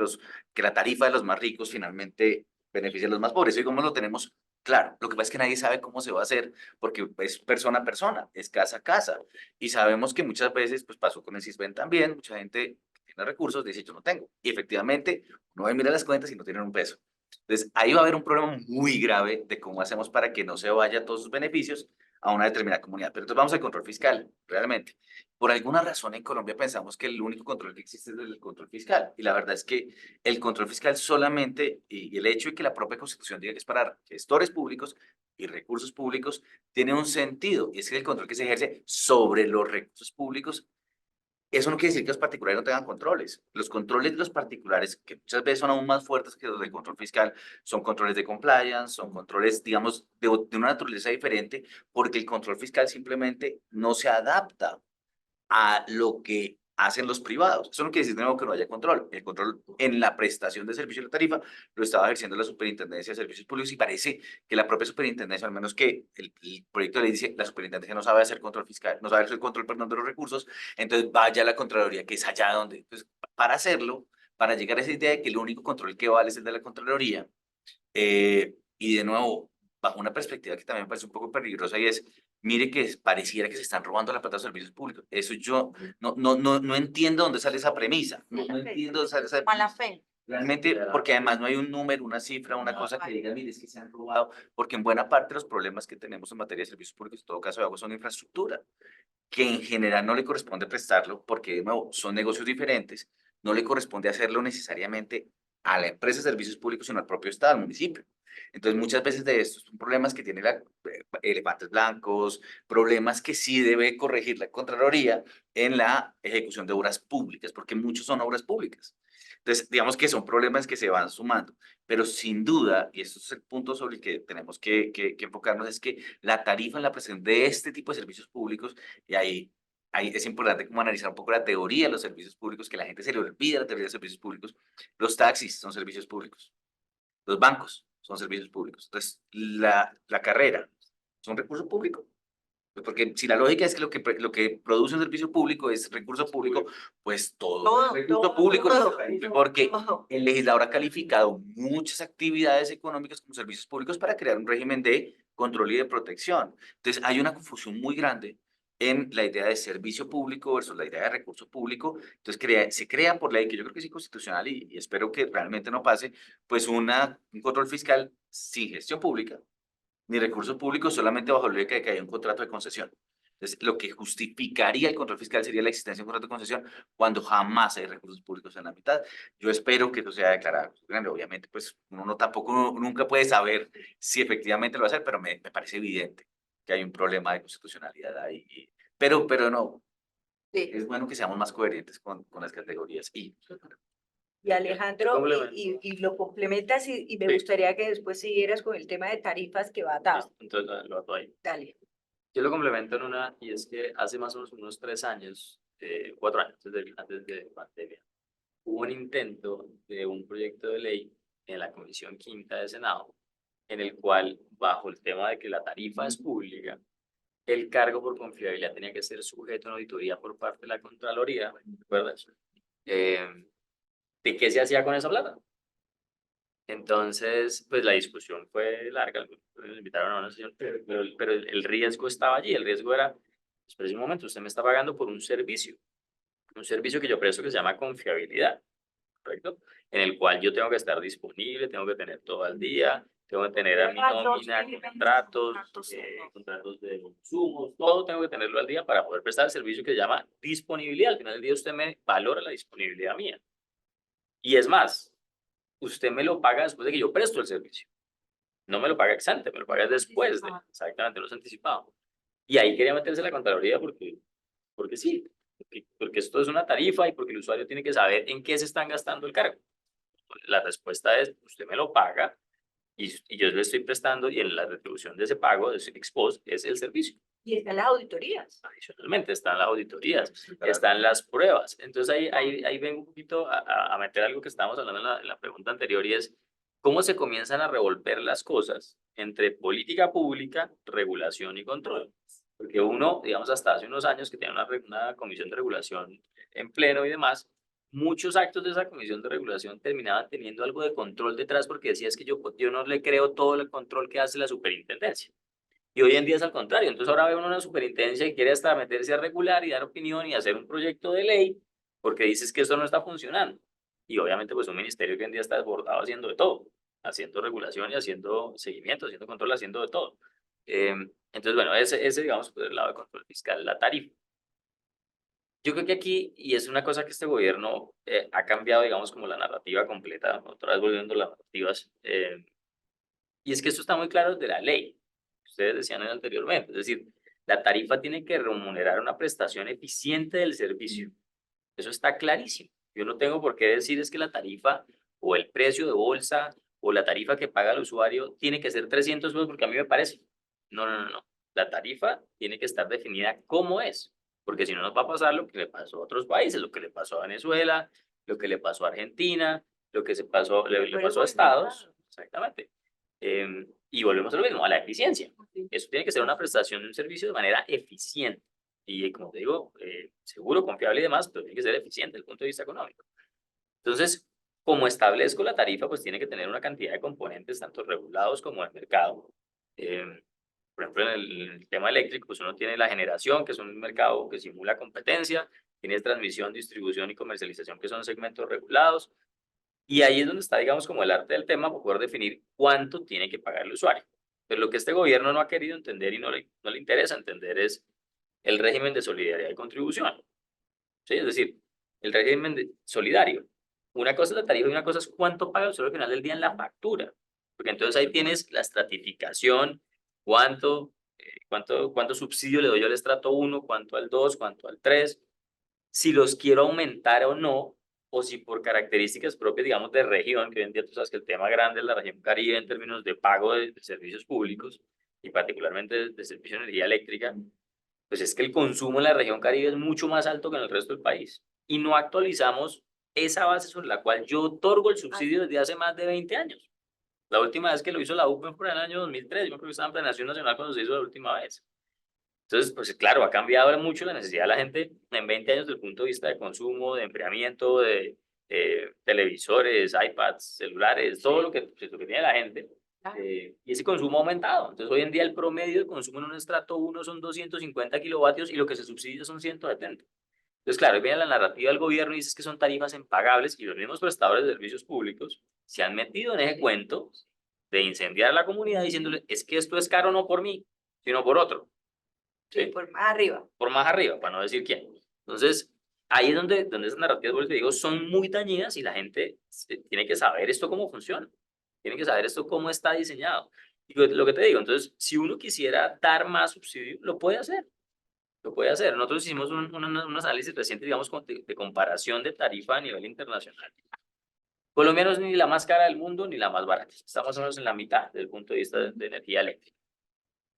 la tarifa de los más ricos finalmente beneficie a los más pobres. Eso, digamos, lo tenemos claro. Lo que pasa es que nadie sabe cómo se va a hacer, porque es persona a persona, es casa a casa. Y sabemos que muchas veces, pues pasó con el CISBEN también, mucha gente que tiene recursos dice, yo no tengo. Y efectivamente, no va a mirar las cuentas y no tienen un peso. Entonces, ahí va a haber un problema muy grave de cómo hacemos para que no se vaya todos sus beneficios a una determinada comunidad. Pero entonces vamos al control fiscal, realmente. Por alguna razón en Colombia pensamos que el único control que existe es el control fiscal. Y la verdad es que el control fiscal solamente, y el hecho de que la propia Constitución diga que es para gestores públicos y recursos públicos, tiene un sentido. Y es que el control que se ejerce sobre los recursos públicos, eso no quiere decir que los particulares no tengan controles. Los controles de los particulares, que muchas veces son aún más fuertes que los del control fiscal, son controles de compliance, son controles, digamos, de una naturaleza diferente, porque el control fiscal simplemente no se adapta a lo que hacen los privados. Eso no quiere decir de nuevo que no haya control. El control en la prestación de servicio de la tarifa lo estaba ejerciendo la Superintendencia de Servicios Públicos y parece que la propia Superintendencia, al menos que el proyecto le dice, la Superintendencia no sabe hacer control fiscal, no sabe hacer control, perdón, de los recursos, entonces vaya a la Contraloría, que es allá donde, pues, para hacerlo, para llegar a esa idea de que el único control que vale es el de la Contraloría, y de nuevo, bajo una perspectiva que también me parece un poco peligrosa y es, mire que pareciera que se están robando la plata de los servicios públicos. Eso yo no entiendo dónde sale esa premisa. No entiendo dónde sale esa Mala premisa. fe. Realmente, porque además no hay un número, una cifra, una cosa que diga, mire, es que se han robado, porque en buena parte los problemas que tenemos en materia de servicios públicos, en todo caso de agua, son infraestructura, que en general no le corresponde prestarlo, porque de nuevo, son negocios diferentes, no le corresponde hacerlo necesariamente a la empresa de servicios públicos, sino al propio Estado, al municipio. Entonces, muchas veces de estos son problemas que tiene elefantes blancos, problemas que sí debe corregir la Contraloría en la ejecución de obras públicas, porque muchos son obras públicas. Entonces, digamos que son problemas que se van sumando, pero sin duda, y esto es el punto sobre el que tenemos que enfocarnos, es que la tarifa en la prestación de este tipo de servicios públicos, y ahí es importante como analizar un poco la teoría de los servicios públicos, que la gente se le olvida la teoría de los servicios públicos. Los taxis son servicios públicos. Los bancos son servicios públicos. Entonces, la carrera es un recurso público. Pues porque si la lógica es que lo que produce un servicio público es recurso público, pues todo es recurso público, porque todo. el legislador ha calificado muchas actividades económicas como servicios públicos para crear un régimen de control y de protección. Entonces, hay una confusión muy grande en la idea de servicio público versus la idea de recurso público. Entonces, se crea por ley, que yo creo que es inconstitucional y espero que realmente no pase, pues un control fiscal sin gestión pública ni recursos públicos solamente bajo la lógica de que hay un contrato de concesión. Entonces, lo que justificaría el control fiscal sería la existencia de un contrato de concesión cuando jamás hay recursos públicos en la mitad. Yo espero que eso sea declarado. Obviamente, pues uno no tampoco nunca puede saber si efectivamente lo va a hacer, pero me parece evidente que hay un problema de constitucionalidad ahí. Pero no, Sí. es bueno que seamos más coherentes con las categorías. Y Alejandro, Complemento. y lo complementas y me Sí. gustaría que después siguieras con el tema de tarifas que va atado. Listo, entonces lo ato ahí. Dale. Yo lo complemento en una, y es que hace más o menos unos 3 años, 4 años antes de pandemia, hubo un intento de un proyecto de ley en la Comisión Quinta de Senado, en el cual, bajo el tema de que la tarifa es pública, el cargo por confiabilidad tenía que ser sujeto a una auditoría por parte de la Contraloría, ¿recuerdas? ¿De qué se hacía con esa plata? Entonces, pues la discusión fue larga, nos invitaron a una sesión, pero el riesgo estaba allí, el riesgo era, espera un momento, usted me está pagando por un servicio que yo presto que se llama confiabilidad, ¿correcto? En el cual yo tengo que estar disponible, tengo que tener todo al día, tengo que tener a mi nómina, contratos de consumos, todo tengo que tenerlo al día para poder prestar el servicio que se llama disponibilidad. Al final del día usted me valora la disponibilidad mía. Y es más, usted me lo paga después de que yo presto el servicio. No me lo paga ex ante, me lo paga después de, exactamente, no es anticipado. Y ahí quería meterse la Contraloría porque sí, porque esto es una tarifa y porque el usuario tiene que saber en qué se están gastando el cargo. La respuesta es, usted me lo paga y yo le estoy prestando y en la retribución de ese pago, de ese ex post, es el servicio. Y están las auditorías. Adicionalmente, están las auditorías, están las pruebas. Entonces ahí vengo un poquito a meter algo que estábamos hablando en la pregunta anterior y es, cómo se comienzan a revolver las cosas entre política pública, regulación y control. Porque uno, digamos, hasta hace unos años que tenía una comisión de regulación en pleno y demás, muchos actos de esa comisión de regulación terminaban teniendo algo de control detrás porque decía es que yo no le creo todo el control que hace la superintendencia. Y hoy en día es al contrario. Entonces ahora ve uno una superintendencia que quiere hasta meterse a regular y dar opinión y hacer un proyecto de ley porque dices que esto no está funcionando. Y obviamente pues un ministerio que hoy en día está desbordado haciendo de todo, haciendo regulación y haciendo seguimiento, haciendo control, haciendo de todo. Entonces bueno, ese digamos por el lado de control fiscal, la tarifa. Yo creo que aquí, y es una cosa que este gobierno ha cambiado, digamos, como la narrativa completa, otra vez volviendo a las narrativas, y es que esto está muy claro desde la ley, ustedes decían anteriormente, es decir, la tarifa tiene que remunerar una prestación eficiente del servicio, eso está clarísimo. Yo no tengo por qué decir es que la tarifa o el precio de bolsa o la tarifa que paga el usuario tiene que ser 300 pesos porque a mí me parece. No, no, no, no. La tarifa tiene que estar definida como es, porque si no nos va a pasar lo que le pasó a otros países, lo que le pasó a Venezuela, lo que le pasó a Argentina, lo que le pasó a Estados, exactamente. Y volvemos a lo mismo, a la eficiencia. Eso tiene que ser una prestación de un servicio de manera eficiente. Y como te digo, seguro, confiable y demás, pero tiene que ser eficiente desde el punto de vista económico. Entonces, como establezco la tarifa, pues tiene que tener una cantidad de componentes, tanto regulados como de mercado. Por ejemplo, en el tema eléctrico, pues uno tiene la generación, que es un mercado que simula competencia, tiene transmisión, distribución y comercialización, que son segmentos regulados. Y ahí es donde está, digamos, como el arte del tema, para poder definir cuánto tiene que pagar el usuario. Pero lo que este gobierno no ha querido entender y no le interesa entender es el régimen de solidaridad y contribución. ¿Sí? Es decir, el régimen solidario. Una cosa es la tarifa y una cosa es cuánto paga el usuario al final del día en la factura. Porque entonces ahí tienes la estratificación, cuánto subsidio le doy yo al estrato 1, cuánto al 2, cuánto al 3, si los quiero aumentar o no, o si por características propias, digamos, de región, que hoy en día tú sabes que el tema grande es la región Caribe en términos de pago de servicios públicos, y particularmente de servicio de energía eléctrica, pues es que el consumo en la región Caribe es mucho más alto que en el resto del país. Y no actualizamos esa base sobre la cual yo otorgo el subsidio desde hace más de 20 años. La última vez que lo hizo la UPE fue en el año 2003, yo creo que estaba en Planeación Nacional cuando se hizo la última vez. Entonces, pues claro, ha cambiado mucho la necesidad de la gente en 20 años desde el punto de vista de consumo, de enfriamiento, de televisores, iPads, celulares, todo lo que tiene la gente. Y ese consumo ha aumentado. Entonces, hoy en día el promedio de consumo en un estrato 1 son 250 kilovatios y lo que se subsidia son 170. Entonces, claro, viene la narrativa del gobierno y dice que son tarifas impagables y los mismos prestadores de servicios públicos se han metido en ese cuento de incendiar la comunidad diciéndole es que esto es caro no por mí, sino por otro. Sí, por más arriba. Por más arriba, para no decir quién. Entonces, ahí es donde esas narrativas, como te digo, son muy dañinas y la gente tiene que saber esto cómo funciona. Tiene que saber esto cómo está diseñado. Y lo que te digo, entonces, si uno quisiera dar más subsidio, lo puede hacer. Lo puede hacer. Nosotros hicimos unos análisis recientes, digamos, de comparación de tarifa a nivel internacional. Colombia no es ni la más cara del mundo ni la más barata. Estamos más o menos en la mitad desde el punto de vista de energía eléctrica.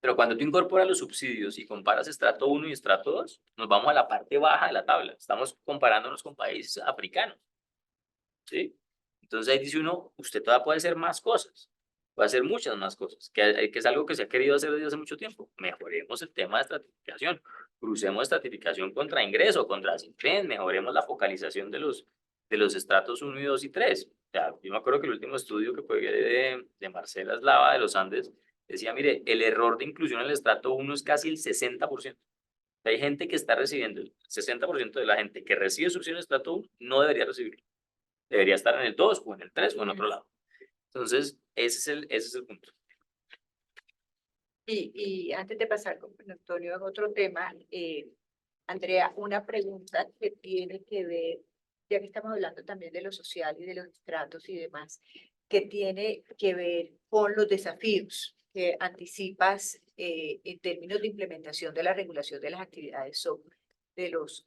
Pero cuando tú incorporas los subsidios y comparas estrato 1 y estrato 2, nos vamos a la parte baja de la tabla. Estamos comparándonos con países africanos. ¿Sí? Entonces ahí dice uno, usted todavía puede hacer más cosas. Puede hacer muchas más cosas, que es algo que se ha querido hacer desde hace mucho tiempo. Mejoremos el tema de estratificación. Crucemos estratificación contra ingreso, contra CIFEN. Mejoremos la focalización de los estratos 1 y 2 y 3. O sea, yo me acuerdo que el último estudio que fue de Marcela Eslava de los Andes decía, mire, el error de inclusión en el estrato 1 es casi el 60%. Hay gente que está recibiendo, el 60% de la gente que recibe subsidio en el estrato 1 no debería recibirlo. Debería estar en el 2 o en el 3 o en otro lado. Entonces, ese es el punto. Y antes de pasar con Antonio en otro tema, Andrea, una pregunta que tiene que ver, ya que estamos hablando también de lo social y de los estratos y demás, que tiene que ver con los desafíos que anticipas en términos de implementación de la regulación de las actividades de los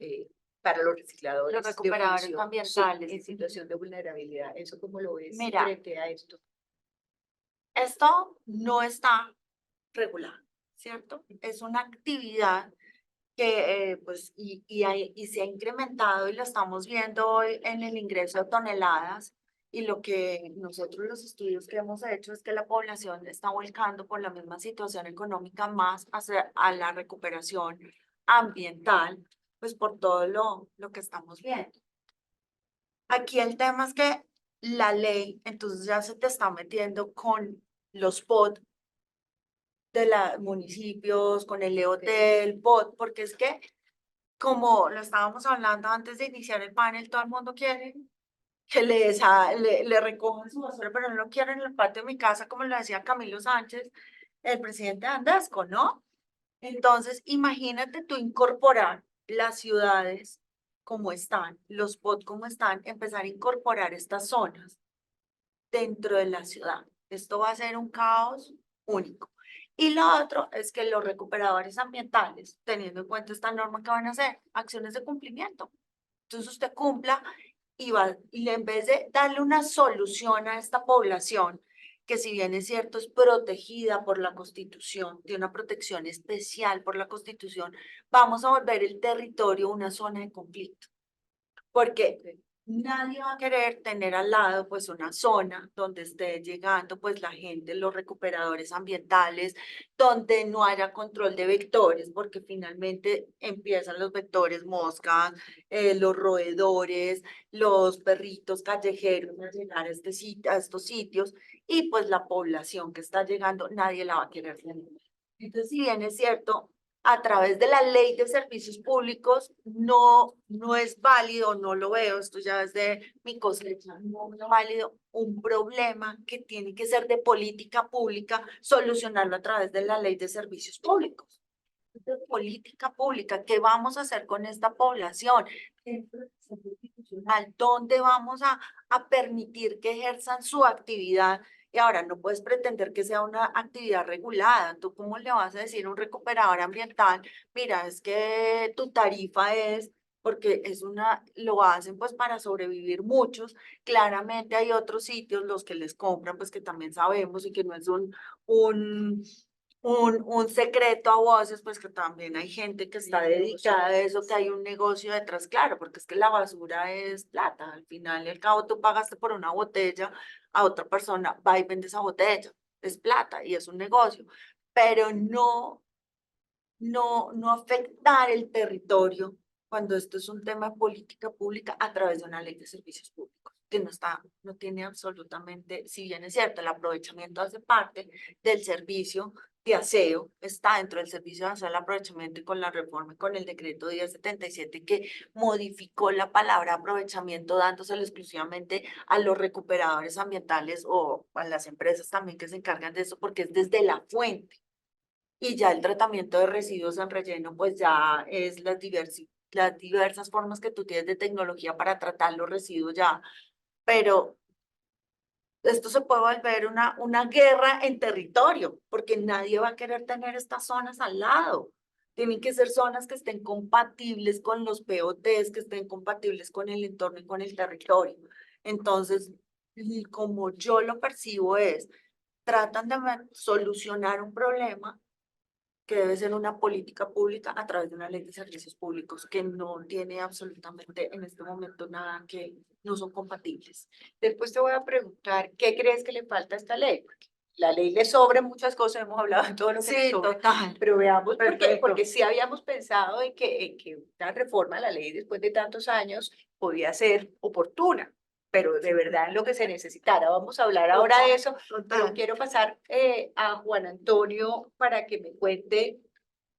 para los recicladores. Los recuperadores de oficio, ambientales. sí, en situación de vulnerabilidad. ¿Eso cómo lo ves Mira, frente a esto? esto no está regulado, ¿cierto? Es una actividad que pues y se ha incrementado y lo estamos viendo hoy en el ingreso de toneladas y lo que nosotros los estudios que hemos hecho es que la población está volcando por la misma situación económica más hacia a la recuperación ambiental, pues por todo lo que estamos viendo. Aquí el tema es que la ley, entonces ya se te está metiendo con los POT de los municipios, con el EOT, el POT, porque es que, como lo estábamos hablando antes de iniciar el panel, todo el mundo quiere que le recojan su basura, pero no lo quieren en el patio de mi casa, como lo decía Camilo Sánchez, el presidente de Andesco, ¿no? Entonces, imagínate tú incorporar las ciudades como están, los POT como están, empezar a incorporar estas zonas dentro de la ciudad. Esto va a ser un caos único. Y lo otro es que los recuperadores ambientales, teniendo en cuenta esta norma, que van a hacer acciones de cumplimiento. Entonces usted cumpla y en vez de darle una solución a esta población, que si bien es cierto es protegida por la Constitución, tiene una protección especial por la Constitución, vamos a volver el territorio una zona de conflicto. Porque nadie va a querer tener al lado pues una zona donde esté llegando pues la gente, los recuperadores ambientales, donde no haya control de vectores, porque finalmente empiezan los vectores moscas, los roedores, los perritos callejeros a llegar a, a estos sitios, y pues la población que está llegando nadie la va a querer tener. Entonces, si bien es cierto, a través de la ley de servicios públicos no es válido, no lo veo, esto ya es de mi cosecha, no es válido un problema que tiene que ser de política pública, solucionarlo a través de la ley de servicios públicos. De política pública, ¿qué vamos a hacer con esta población? ¿Dónde vamos a permitir que ejerzan su actividad? Y ahora no puedes pretender que sea una actividad regulada. ¿Tú cómo le vas a decir a un recuperador ambiental? Mira, es que tu tarifa es, porque es lo hacen pues para sobrevivir muchos. Claramente hay otros sitios, los que les compran, pues que también sabemos y que no es un, un secreto a voces, pues que también hay gente que está dedicada a eso, que hay un negocio detrás, claro, porque es que la basura es plata. Al final y al cabo tú pagaste por una botella, a otra persona va y vende esa botella, es plata y es un negocio, pero no afectar el territorio cuando esto es un tema de política pública a través de una ley de servicios públicos, que no tiene absolutamente, si bien es cierto, el aprovechamiento hace parte del servicio de aseo, está dentro del servicio de aseo el aprovechamiento, y con la reforma y con el decreto 1077 que modificó la palabra aprovechamiento dándoselo exclusivamente a los recuperadores ambientales o a las empresas también que se encargan de eso, porque es desde la fuente. Y ya el tratamiento de residuos en relleno, pues ya es las diversas formas que tú tienes de tecnología para tratar los residuos ya. Pero esto se puede volver una guerra en territorio, porque nadie va a querer tener estas zonas al lado. Tienen que ser zonas que estén compatibles con los POTs, que estén compatibles con el entorno y con el territorio. Entonces, y como yo lo percibo es, tratan de solucionar un problema que debe ser una política pública a través de una ley de servicios públicos que no tiene absolutamente en este momento nada, que no son compatibles. Después te voy a preguntar, ¿qué crees que le falta a esta ley? Porque la ley le sobra muchas cosas, hemos hablado de todo lo que le Sí, sobra, total. pero veamos, Perfecto. porque sí habíamos pensado en que una reforma a la ley después de tantos años podía ser oportuna, pero de verdad en lo que se necesitara. Vamos a hablar ahora de eso, pero Total. quiero pasar a Juan Antonio para que me cuente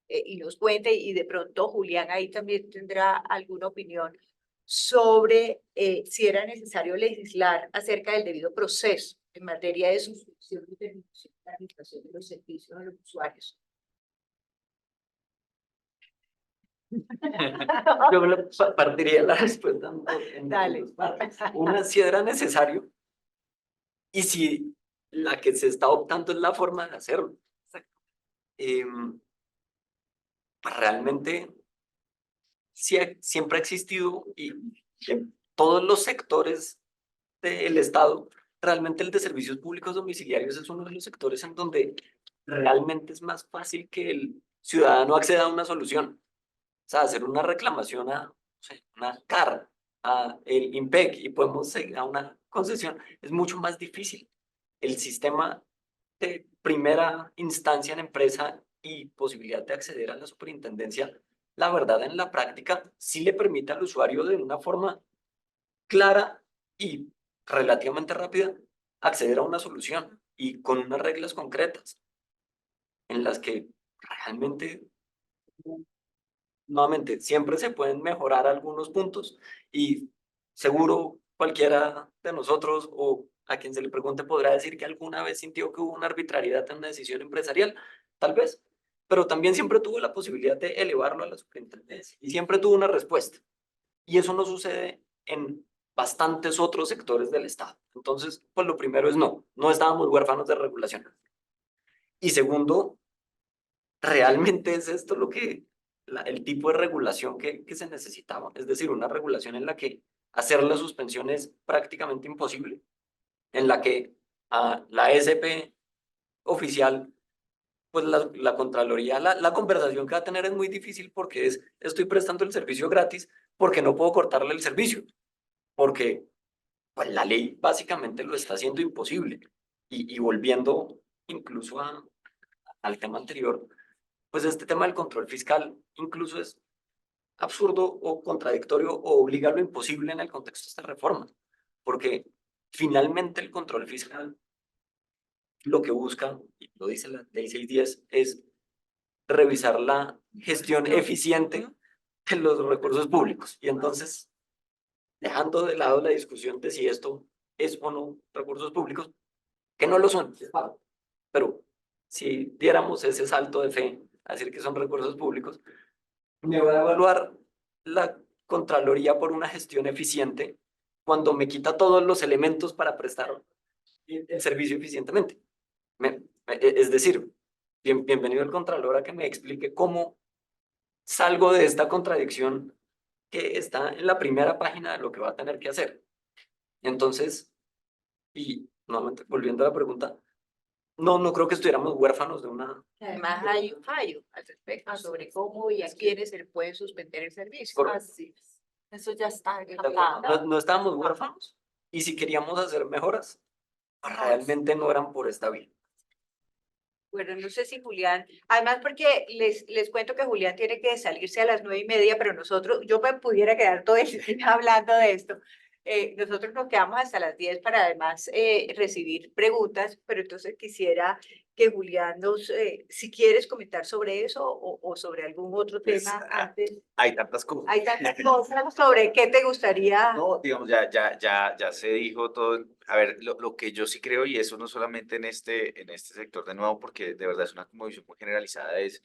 y nos cuente, y de pronto Julián ahí también tendrá alguna opinión sobre si era necesario legislar acerca del debido proceso en materia de suscripción y terminación de la administración de los servicios a los usuarios. Yo partiría la respuesta Dale. dos partes. Una, si era necesario, y si la que se está optando es la forma de hacerlo. Pues realmente siempre ha existido, y en todos los sectores del Estado, realmente el de servicios públicos domiciliarios es uno de los sectores en donde realmente es más fácil que el ciudadano acceda a una solución. O sea, hacer una reclamación a, no sé, una CAR, a el IMPEC y podemos seguir a una concesión, es mucho más difícil. El sistema de primera instancia en empresa y posibilidad de acceder a la superintendencia, la verdad en la práctica sí le permite al usuario de una forma clara y relativamente rápida acceder a una solución y con unas reglas concretas en las que realmente, nuevamente, siempre se pueden mejorar algunos puntos y seguro cualquiera de nosotros o a quien se le pregunte podrá decir que alguna vez sintió que hubo una arbitrariedad en una decisión empresarial, tal vez, pero también siempre tuvo la posibilidad de elevarlo a la superintendencia y siempre tuvo una respuesta. Y eso no sucede en bastantes otros sectores del Estado. Entonces, pues lo primero es no estábamos huérfanos de regulación. Y segundo, ¿realmente es esto lo que, el tipo de regulación que se necesitaba? Es decir, una regulación en la que hacer la suspensión es prácticamente imposible, en la que la SP oficial, pues la Contraloría, la conversación que va a tener es muy difícil porque estoy prestando el servicio gratis porque no puedo cortarle el servicio, porque pues, la ley básicamente lo está haciendo imposible. Y volviendo incluso al tema anterior, pues este tema del control fiscal incluso es absurdo o contradictorio o obliga a lo imposible en el contexto de esta reforma, porque finalmente el control fiscal lo que busca, y lo dice la ley 610, es revisar la gestión eficiente de los recursos públicos. Y entonces, dejando de lado la discusión de si esto es o no recursos públicos, que no lo son, pero si diéramos ese salto de fe a decir que son recursos públicos, me va a evaluar la Contraloría por una gestión eficiente cuando me quita todos los elementos para prestar el servicio eficientemente. Es decir, bienvenido el Contralor a que me explique cómo salgo de esta contradicción que está en la primera página de lo que va a tener que hacer. Entonces, y nuevamente volviendo a la pregunta, no creo que estuviéramos huérfanos de una... Además hay un fallo al respecto sobre cómo y a quiénes se le puede suspender el servicio. Correcto. Así es. Eso ya está No estábamos huérfanos y si queríamos hacer mejoras, realmente no eran por esta vía. Bueno, no sé si Julián, además porque les cuento que Julián tiene que salirse a las 9:30, pero nosotros, yo me pudiera quedar todo el día hablando de esto. Nosotros nos quedamos hasta las 10 para además recibir preguntas, pero entonces quisiera que Julián si quieres comentar sobre eso o sobre algún otro Pues, tema antes. Hay tantas cosas. Hay tantas cosas sobre qué te gustaría. No, digamos, ya se dijo todo. A ver, lo que yo sí creo, y eso no solamente en este sector de nuevo, porque de verdad es una como visión muy generalizada, es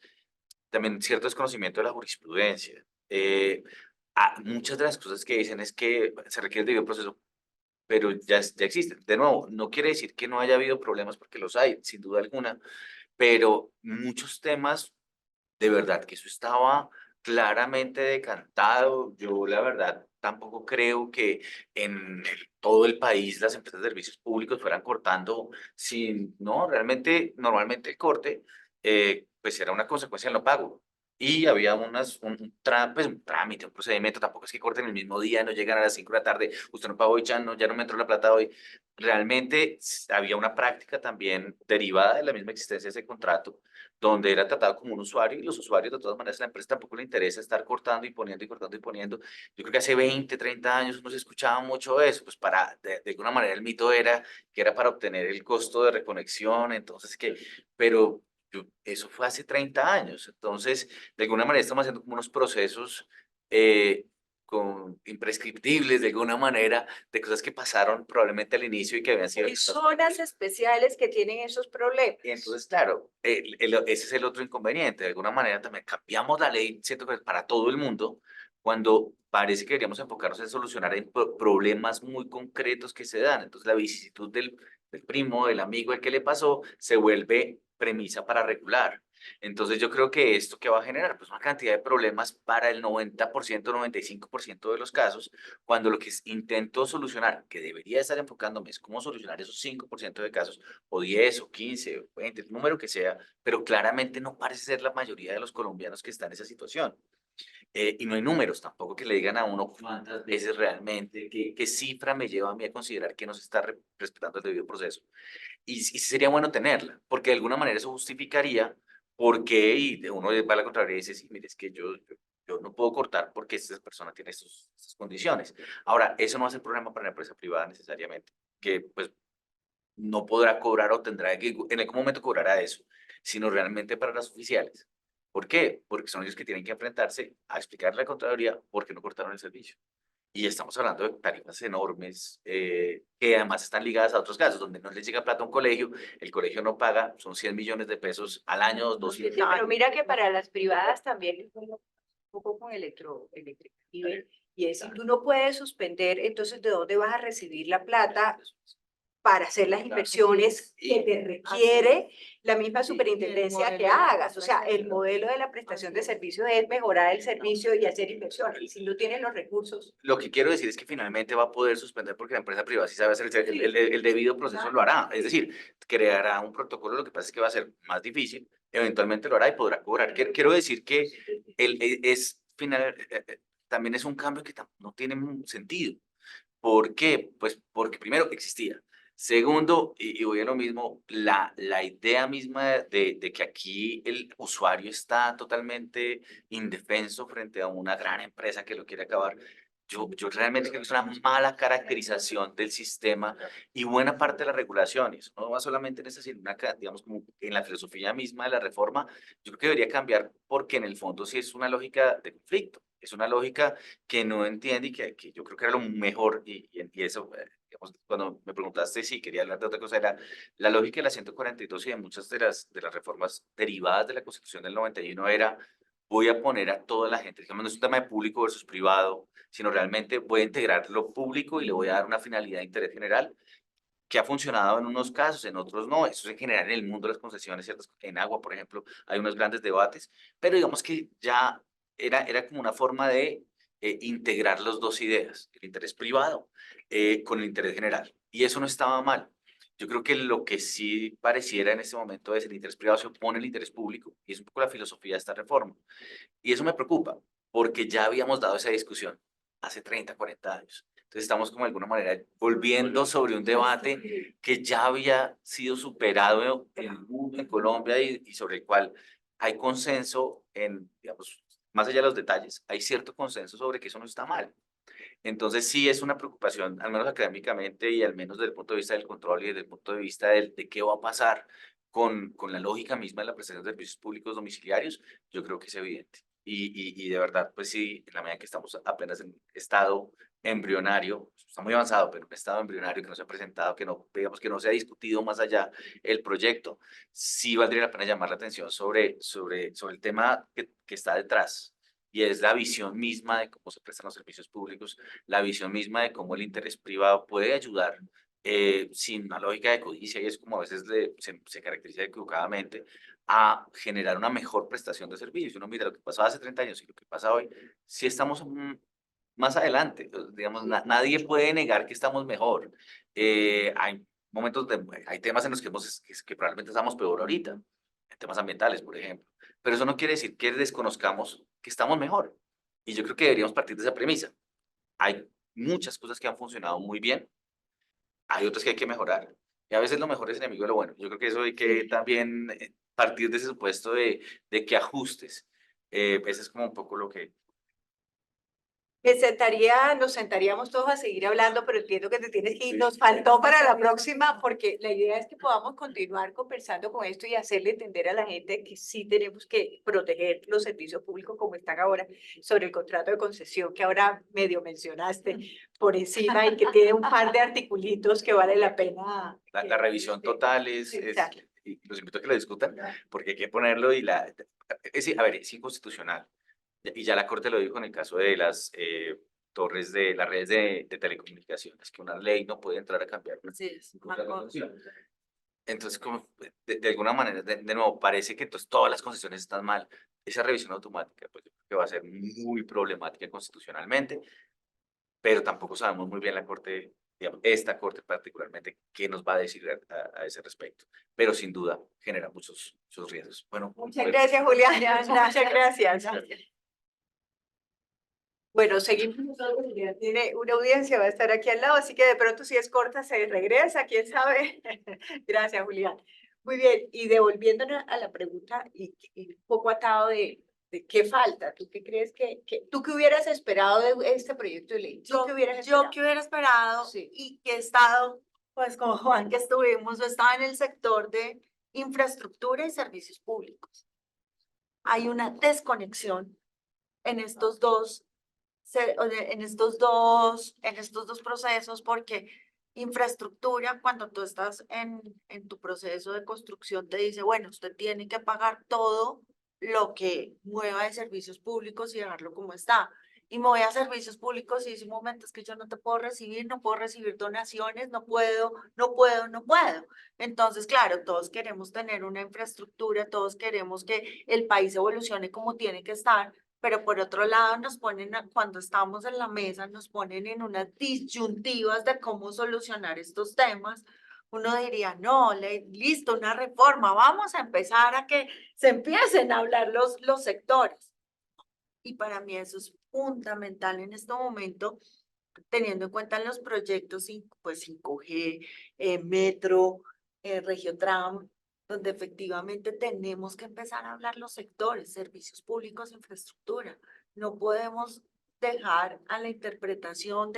también cierto desconocimiento de la jurisprudencia. Muchas de las cosas que dicen es que se requiere de debido proceso, pero ya existen. De nuevo, no quiere decir que no haya habido problemas, porque los hay, sin duda alguna, pero muchos temas, de verdad que eso estaba claramente decantado. Yo, la verdad, tampoco creo que en todo el país las empresas de servicios públicos fueran cortando sin, no, realmente, normalmente el corte, pues era una consecuencia del no pago. Y había pues un trámite, un procedimiento, tampoco es que corten el mismo día, no llegan a las 5 de la tarde, usted no pagó hoy, ya no me entró la plata hoy. Realmente había una práctica también derivada de la misma existencia de ese contrato, donde era tratado como un usuario y los usuarios de todas maneras a la empresa tampoco le interesa estar cortando y poniendo y cortando y poniendo. Yo creo que hace 20, 30 años no se escuchaba mucho eso, pues de alguna manera el mito era que era para obtener el costo de reconexión, entonces pero eso fue hace 30 años, entonces de alguna manera estamos haciendo como unos procesos imprescriptibles de alguna manera, de cosas que pasaron probablemente al inicio y que habían sido... Hay zonas especiales que tienen esos problemas. Y entonces, claro, ese es el otro inconveniente. De alguna manera también cambiamos la ley, siento que para todo el mundo, cuando parece que deberíamos enfocarnos en solucionar problemas muy concretos que se dan. Entonces, la vicisitud del primo, del amigo, el que le pasó, se vuelve premisa para regular. Entonces, yo creo que esto que va a generar, pues una cantidad de problemas para el 90%, 95% de los casos, cuando lo que intento solucionar, que debería estar enfocándome, es cómo solucionar esos 5% de casos, o 10 o 15 o 20, el número que sea, pero claramente no parece ser la mayoría de los colombianos que están en esa situación. Y no hay números tampoco que le digan a uno cuántas veces realmente, qué cifra me lleva a mí a considerar que no se está respetando el debido proceso. Y sí sería bueno tenerla, porque de alguna manera eso justificaría por qué, y de uno va a la contraria y dice, sí, mire, es que yo no puedo cortar porque esta persona tiene estas condiciones. Ahora, eso no va a ser problema para la empresa privada necesariamente, que pues no podrá cobrar o tendrá que en algún momento cobrará eso, sino realmente para las oficiales. ¿Por qué? Porque son ellos que tienen que enfrentarse a explicarle a la Contraloría por qué no cortaron el servicio. Y estamos hablando de tarifas enormes que además están ligadas a otros casos, donde no les llega plata a un colegio, el colegio no paga, son 100 millones de pesos al año, 200 Sí, pero mira que para las privadas también es un poco con eléctrica. Y es, si tú no puedes suspender, entonces ¿de dónde vas a recibir la plata para hacer las inversiones que te requiere la misma superintendencia que hagas? O sea, el modelo de la prestación de servicios es mejorar el servicio y hacer inversiones. Y si no tienes los recursos, Lo que quiero decir es que finalmente va a poder suspender porque la empresa privada sí sabe hacer el debido proceso, lo hará. Es decir, creará un protocolo, lo que pasa es que va a ser más difícil, eventualmente lo hará y podrá cobrar. Quiero decir que también es un cambio que no tiene sentido. ¿Por qué? Pues porque primero existía. Segundo, y voy a lo mismo, la idea misma de que aquí el usuario está totalmente indefenso frente a una gran empresa que lo quiere acabar. Yo realmente creo que es una mala caracterización del sistema y buena parte de las regulaciones. No va solamente en esa, sino digamos, como en la filosofía misma de la reforma, yo creo que debería cambiar porque en el fondo sí es una lógica de conflicto. Es una lógica que no entiende y que yo creo que era lo mejor, y eso, digamos, cuando me preguntaste si quería hablar de otra cosa, era la lógica de la 142 y de muchas de las reformas derivadas de la Constitución del 91 era, voy a poner a toda la gente, digamos, no es un tema de público versus privado, sino realmente voy a integrar lo público y le voy a dar una finalidad de interés general que ha funcionado en unos casos, en otros no. Eso es en general en el mundo de las concesiones, ¿cierto? En agua, por ejemplo, hay unos grandes debates, pero digamos que ya era como una forma de integrar las dos ideas, el interés privado con el interés general. Y eso no estaba mal. Yo creo que lo que sí pareciera en este momento es el interés privado se opone al interés público, y es un poco la filosofía de esta reforma. Y eso me preocupa, porque ya habíamos dado esa discusión hace 30, 40 años. Entonces estamos como de alguna manera volviendo sobre un debate que ya había sido superado en el mundo, en Colombia, y sobre el cual hay consenso en, digamos, más allá de los detalles, hay cierto consenso sobre que eso no está mal. Entonces sí es una preocupación, al menos académicamente y al menos desde el punto de vista del control y desde el punto de vista de qué va a pasar con la lógica misma de la prestación de servicios públicos domiciliarios, yo creo que es evidente. Y de verdad, pues sí, en la medida que estamos apenas en estado embrionario, está muy avanzado, pero en estado embrionario que no se ha presentado, que no, digamos que no se ha discutido más allá el proyecto, sí valdría la pena llamar la atención sobre el tema que está detrás. Y es la visión misma de cómo se prestan los servicios públicos, la visión misma de cómo el interés privado puede ayudar sin una lógica de codicia, y es como a veces se caracteriza equivocadamente, a generar una mejor prestación de servicios. Uno mira lo que pasaba hace 30 años y lo que pasa hoy, sí estamos más adelante. Digamos, nadie puede negar que estamos mejor. Hay momentos, hay temas en los que probablemente estamos peor ahorita, en temas ambientales, por ejemplo. Pero eso no quiere decir que desconozcamos que estamos mejor. Y yo creo que deberíamos partir de esa premisa. Hay muchas cosas que han funcionado muy bien, hay otras que hay que mejorar. Y a veces lo mejor es enemigo de lo bueno. Yo creo que eso hay que también partir de ese supuesto de que ajustes. Ese es como un poco lo que... nos sentaríamos todos a seguir hablando, pero entiendo que te tienes que ir. Nos faltó para la próxima, porque la idea es que podamos continuar conversando con esto y hacerle entender a la gente que sí tenemos que proteger los servicios públicos como están ahora, sobre el contrato de concesión que ahora medio mencionaste por encima y que tiene un par de articulitos que vale la pena. La revisión total Exacto. y los invito a que lo discutan, porque hay que ponerlo a ver, es inconstitucional. Y ya la Corte lo dijo en el caso de las torres de las redes de telecomunicaciones, que una ley no puede entrar a cambiar Sí, es una una cosa. constitución. Entonces, como de alguna manera, de nuevo, parece que entonces todas las concesiones están mal. Esa revisión automática, pues yo creo que va a ser muy problemática constitucionalmente, pero tampoco sabemos muy bien la Corte, digamos, esta Corte particularmente, qué nos va a decir a ese respecto. Pero sin duda genera muchos riesgos. Bueno, Muchas gracias, Julián. Muchas gracias. Bueno, seguimos nosotros, ya tiene una audiencia, va a estar aquí al lado, así que de pronto si es corta se regresa, quién sabe. Gracias, Julián. Muy bien, y devolviéndonos a la pregunta y un poco atado de qué falta, ¿tú qué crees tú qué hubieras esperado de este proyecto de ley? ¿Tú qué hubieras Yo esperado? que hubiera esperado Sí. y que he estado, pues como Juan que estuvimos, yo estaba en el sector de infraestructura y servicios públicos. Hay una desconexión en estos dos, en estos dos procesos, porque infraestructura, cuando tú estás en tu proceso de construcción, te dice, bueno, usted tiene que pagar todo lo que mueva de servicios públicos y dejarlo como está. Y me voy a servicios públicos y dice, un momento, es que yo no te puedo recibir, no puedo recibir donaciones, no puedo, no puedo, no puedo. Entonces, claro, todos queremos tener una infraestructura, todos queremos que el país evolucione como tiene que estar, pero por otro lado nos ponen, cuando estamos en la mesa, nos ponen en unas disyuntivas de cómo solucionar estos temas. Uno diría, no, listo, una reforma, vamos a empezar a que se empiecen a hablar los sectores. Y para mí eso es fundamental en este momento, teniendo en cuenta los proyectos, pues 5G, Metro, Regiotram, donde efectivamente tenemos que empezar a hablar los sectores, servicios públicos, infraestructura. No podemos dejar a la interpretación,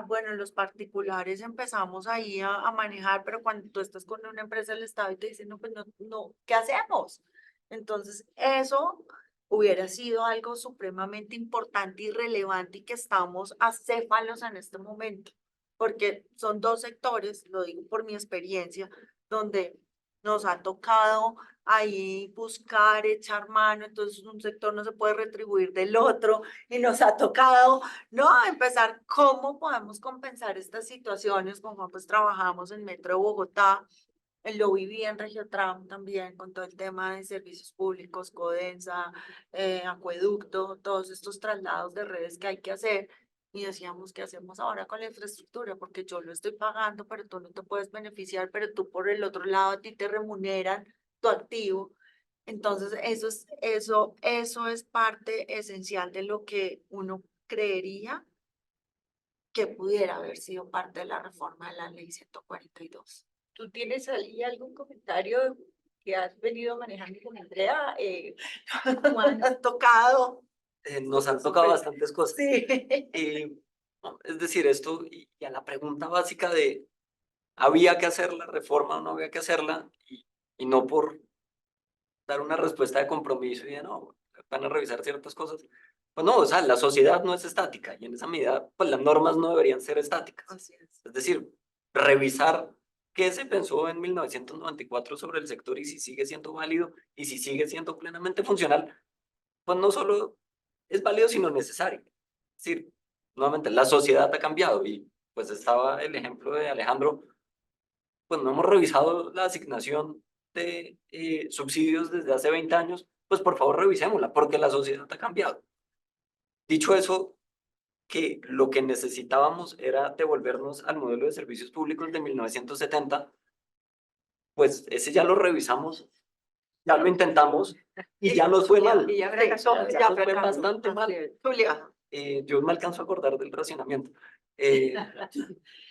bueno, los particulares empezamos ahí a manejar, pero cuando tú estás con una empresa del Estado y te dicen, no, pues no, ¿qué hacemos? Entonces, eso hubiera sido algo supremamente importante y relevante y que estamos acéfalos en este momento, porque son dos sectores, lo digo por mi experiencia, donde nos ha tocado ahí buscar, echar mano, entonces un sector no se puede retribuir del otro y nos ha tocado, ¿no? Empezar cómo podemos compensar estas situaciones, como pues trabajamos en Metro de Bogotá, lo viví en Regiotram también con todo el tema de servicios públicos, Codensa, acueducto, todos estos traslados de redes que hay que hacer. Y decíamos, ¿qué hacemos ahora con la infraestructura? Porque yo lo estoy pagando, pero tú no te puedes beneficiar, pero tú por el otro lado a ti te remuneran tu activo. Entonces, eso es parte esencial de lo que uno creería que pudiera haber sido parte de la reforma de la ley 142. ¿Tú tienes ahí algún comentario que has venido manejando con Andrea? Juan, has tocado. Nos han tocado bastantes cosas. Sí. No, es decir, esto y a la pregunta básica de ¿había que hacer la reforma o no había que hacerla? Y no por dar una respuesta de compromiso y de no, van a revisar ciertas cosas. Pues no, o sea, la sociedad no es estática y en esa medida, pues las normas no deberían ser estáticas. Así es. Es decir, revisar qué se pensó en 1994 sobre el sector y si sigue siendo válido y si sigue siendo plenamente funcional, pues no solo es válido, sino necesario. Es decir, nuevamente, la sociedad ha cambiado y pues estaba el ejemplo de Alejandro, pues no hemos revisado la asignación de subsidios desde hace 20 años, pues por favor revisémosla, porque la sociedad ha cambiado. Dicho eso, que lo que necesitábamos era devolvernos al modelo de servicios públicos de 1970, pues ese ya lo revisamos, ya lo intentamos y ya nos fue mal. Y ya fracasó. Ya Ya nos fue fracasó. bastante mal. Julia, Yo me alcanzo a acordar del racionamiento.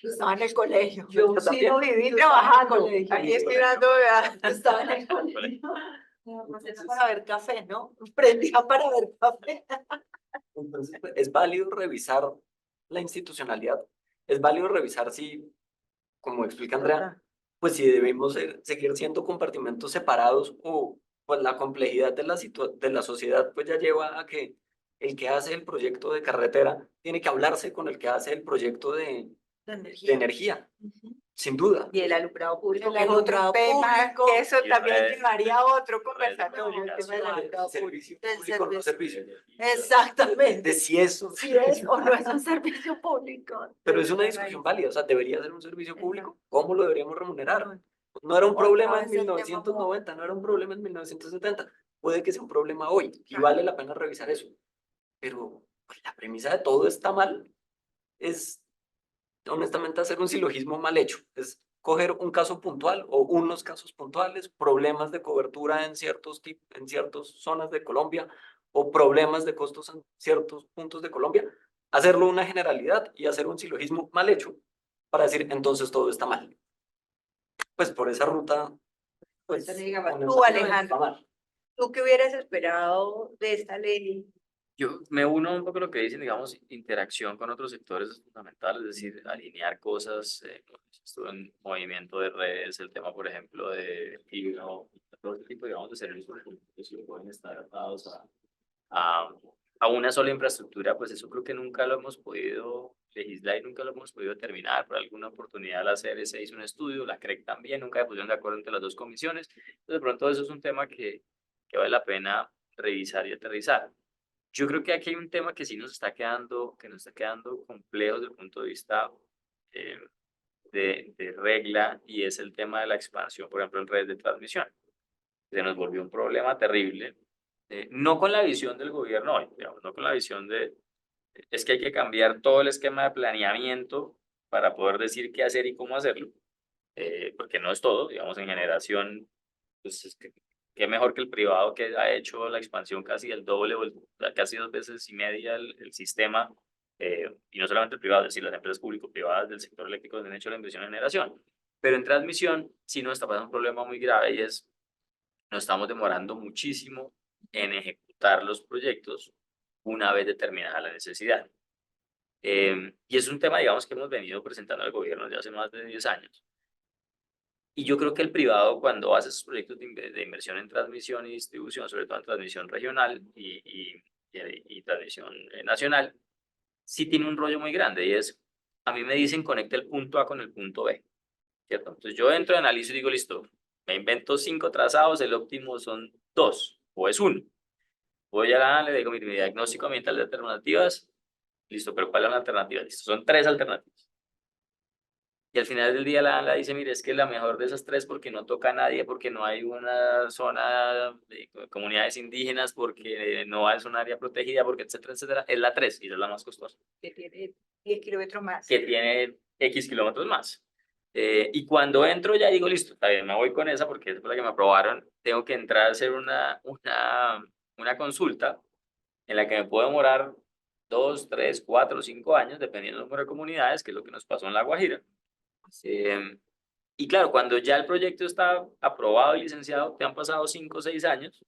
estaba en el colegio. Yo sí también. lo viví Yo estaba en el trabajando. colegio. Aquí estoy dando, ¿verdad? Estaba en el colegio. Era para ver café, ¿no? Prendía para ver café. Entonces, pues, es válido revisar la institucionalidad, es válido revisar si, como explica Andrea, pues si debemos seguir siendo compartimentos separados o pues la complejidad de de la sociedad pues ya lleva a que el que hace el proyecto de carretera tiene que hablarse con el que hace el proyecto De de energía. energía, sin duda. Y el alumbrado público, El que es otro alumbrado tema, público. que eso Y también redes. llevaría a otro Redes de conversatorio, el tema del alumbrado público. Servicio Del público, no servicio. Exactamente. De si eso, Si es o no es un servicio público. pero es una discusión válida, o sea, ¿debería ser un servicio público? ¿Cómo lo deberíamos remunerar? No era un Otra problema en vez el tema 1990, no era un problema en 1970. Puede que sea un problema hoy y Claro. vale la pena revisar eso. Pero pues, la premisa de todo está mal. Es honestamente hacer un silogismo mal hecho. Es coger un caso puntual o unos casos puntuales, problemas de cobertura en ciertas zonas de Colombia o problemas de costos en ciertos puntos de Colombia, hacerlo una generalidad y hacer un silogismo mal hecho para decir entonces todo está mal. Pues por esa ruta, pues Entonces, digamos, tú, honestamente, Alejandro, está mal. ¿tú qué hubieras esperado de esta ley? Yo me uno un poco a lo que dicen, digamos, interacción con otros sectores es fundamental, es decir, alinear cosas. Estuve en movimiento de redes, el tema, por ejemplo, de fibra, todo este tipo, digamos, de servicios públicos que pueden estar atados a, a una sola infraestructura, pues eso creo que nunca lo hemos podido legislar y nunca lo hemos podido terminar. Por alguna oportunidad la CRC hizo un estudio, la CREC también, nunca se pusieron de acuerdo entre las dos comisiones. Entonces, de pronto, eso es un tema que vale la pena revisar y aterrizar. Yo creo que aquí hay un tema que sí nos está quedando, que nos está quedando complejo desde el punto de vista eh, de regla, y es el tema de la expansión, por ejemplo, en redes de transmisión. Se nos volvió un problema terrible, no con la visión del gobierno hoy, digamos, no con la visión de, es que hay que cambiar todo el esquema de planeamiento para poder decir qué hacer y cómo hacerlo, porque no es todo, digamos, en generación, pues es que qué mejor que el privado, que ha hecho la expansión casi el doble o casi 2 veces y media el sistema, y no solamente el privado, es decir, las empresas público-privadas del sector eléctrico han hecho la inversión en generación. Pero en transmisión sí nos está pasando un problema muy grave, y es nos estamos demorando muchísimo en ejecutar los proyectos una vez determinada la necesidad. Y es un tema, digamos, que hemos venido presentando al gobierno desde hace más de 10 años. Y yo creo que el privado, cuando hace esos proyectos de inversión en transmisión y distribución, sobre todo en transmisión regional y transmisión nacional, sí tiene un rollo muy grande, y es, a mí me dicen conecta el punto A con el punto B, ¿cierto? Entonces yo entro, analizo y digo, listo, me invento 5 trazados, el óptimo son 2 o es 1. Voy a le digo, mi diagnóstico ambiental de alternativas, listo, pero ¿cuál es la alternativa? Listo, son 3 alternativas. Y al final del día la ANLA dice, mire, es que la mejor de esas 3 porque no toca a nadie, porque no hay una zona de comunidades indígenas, porque no es un área protegida, porque etcétera, etcétera, es la 3 y esa es la más costosa, Que tiene 10 kilómetros más. que tiene X kilómetros más. Y cuando entro ya digo, listo, está bien, me voy con esa porque es por la que me aprobaron. Tengo que entrar a hacer una consulta en la que me puedo demorar 2, 3, 4, 5 años, dependiendo del número de comunidades, que es lo que nos pasó en La Guajira. Y claro, cuando ya el proyecto está aprobado y licenciado, te han pasado 5 o 6 años,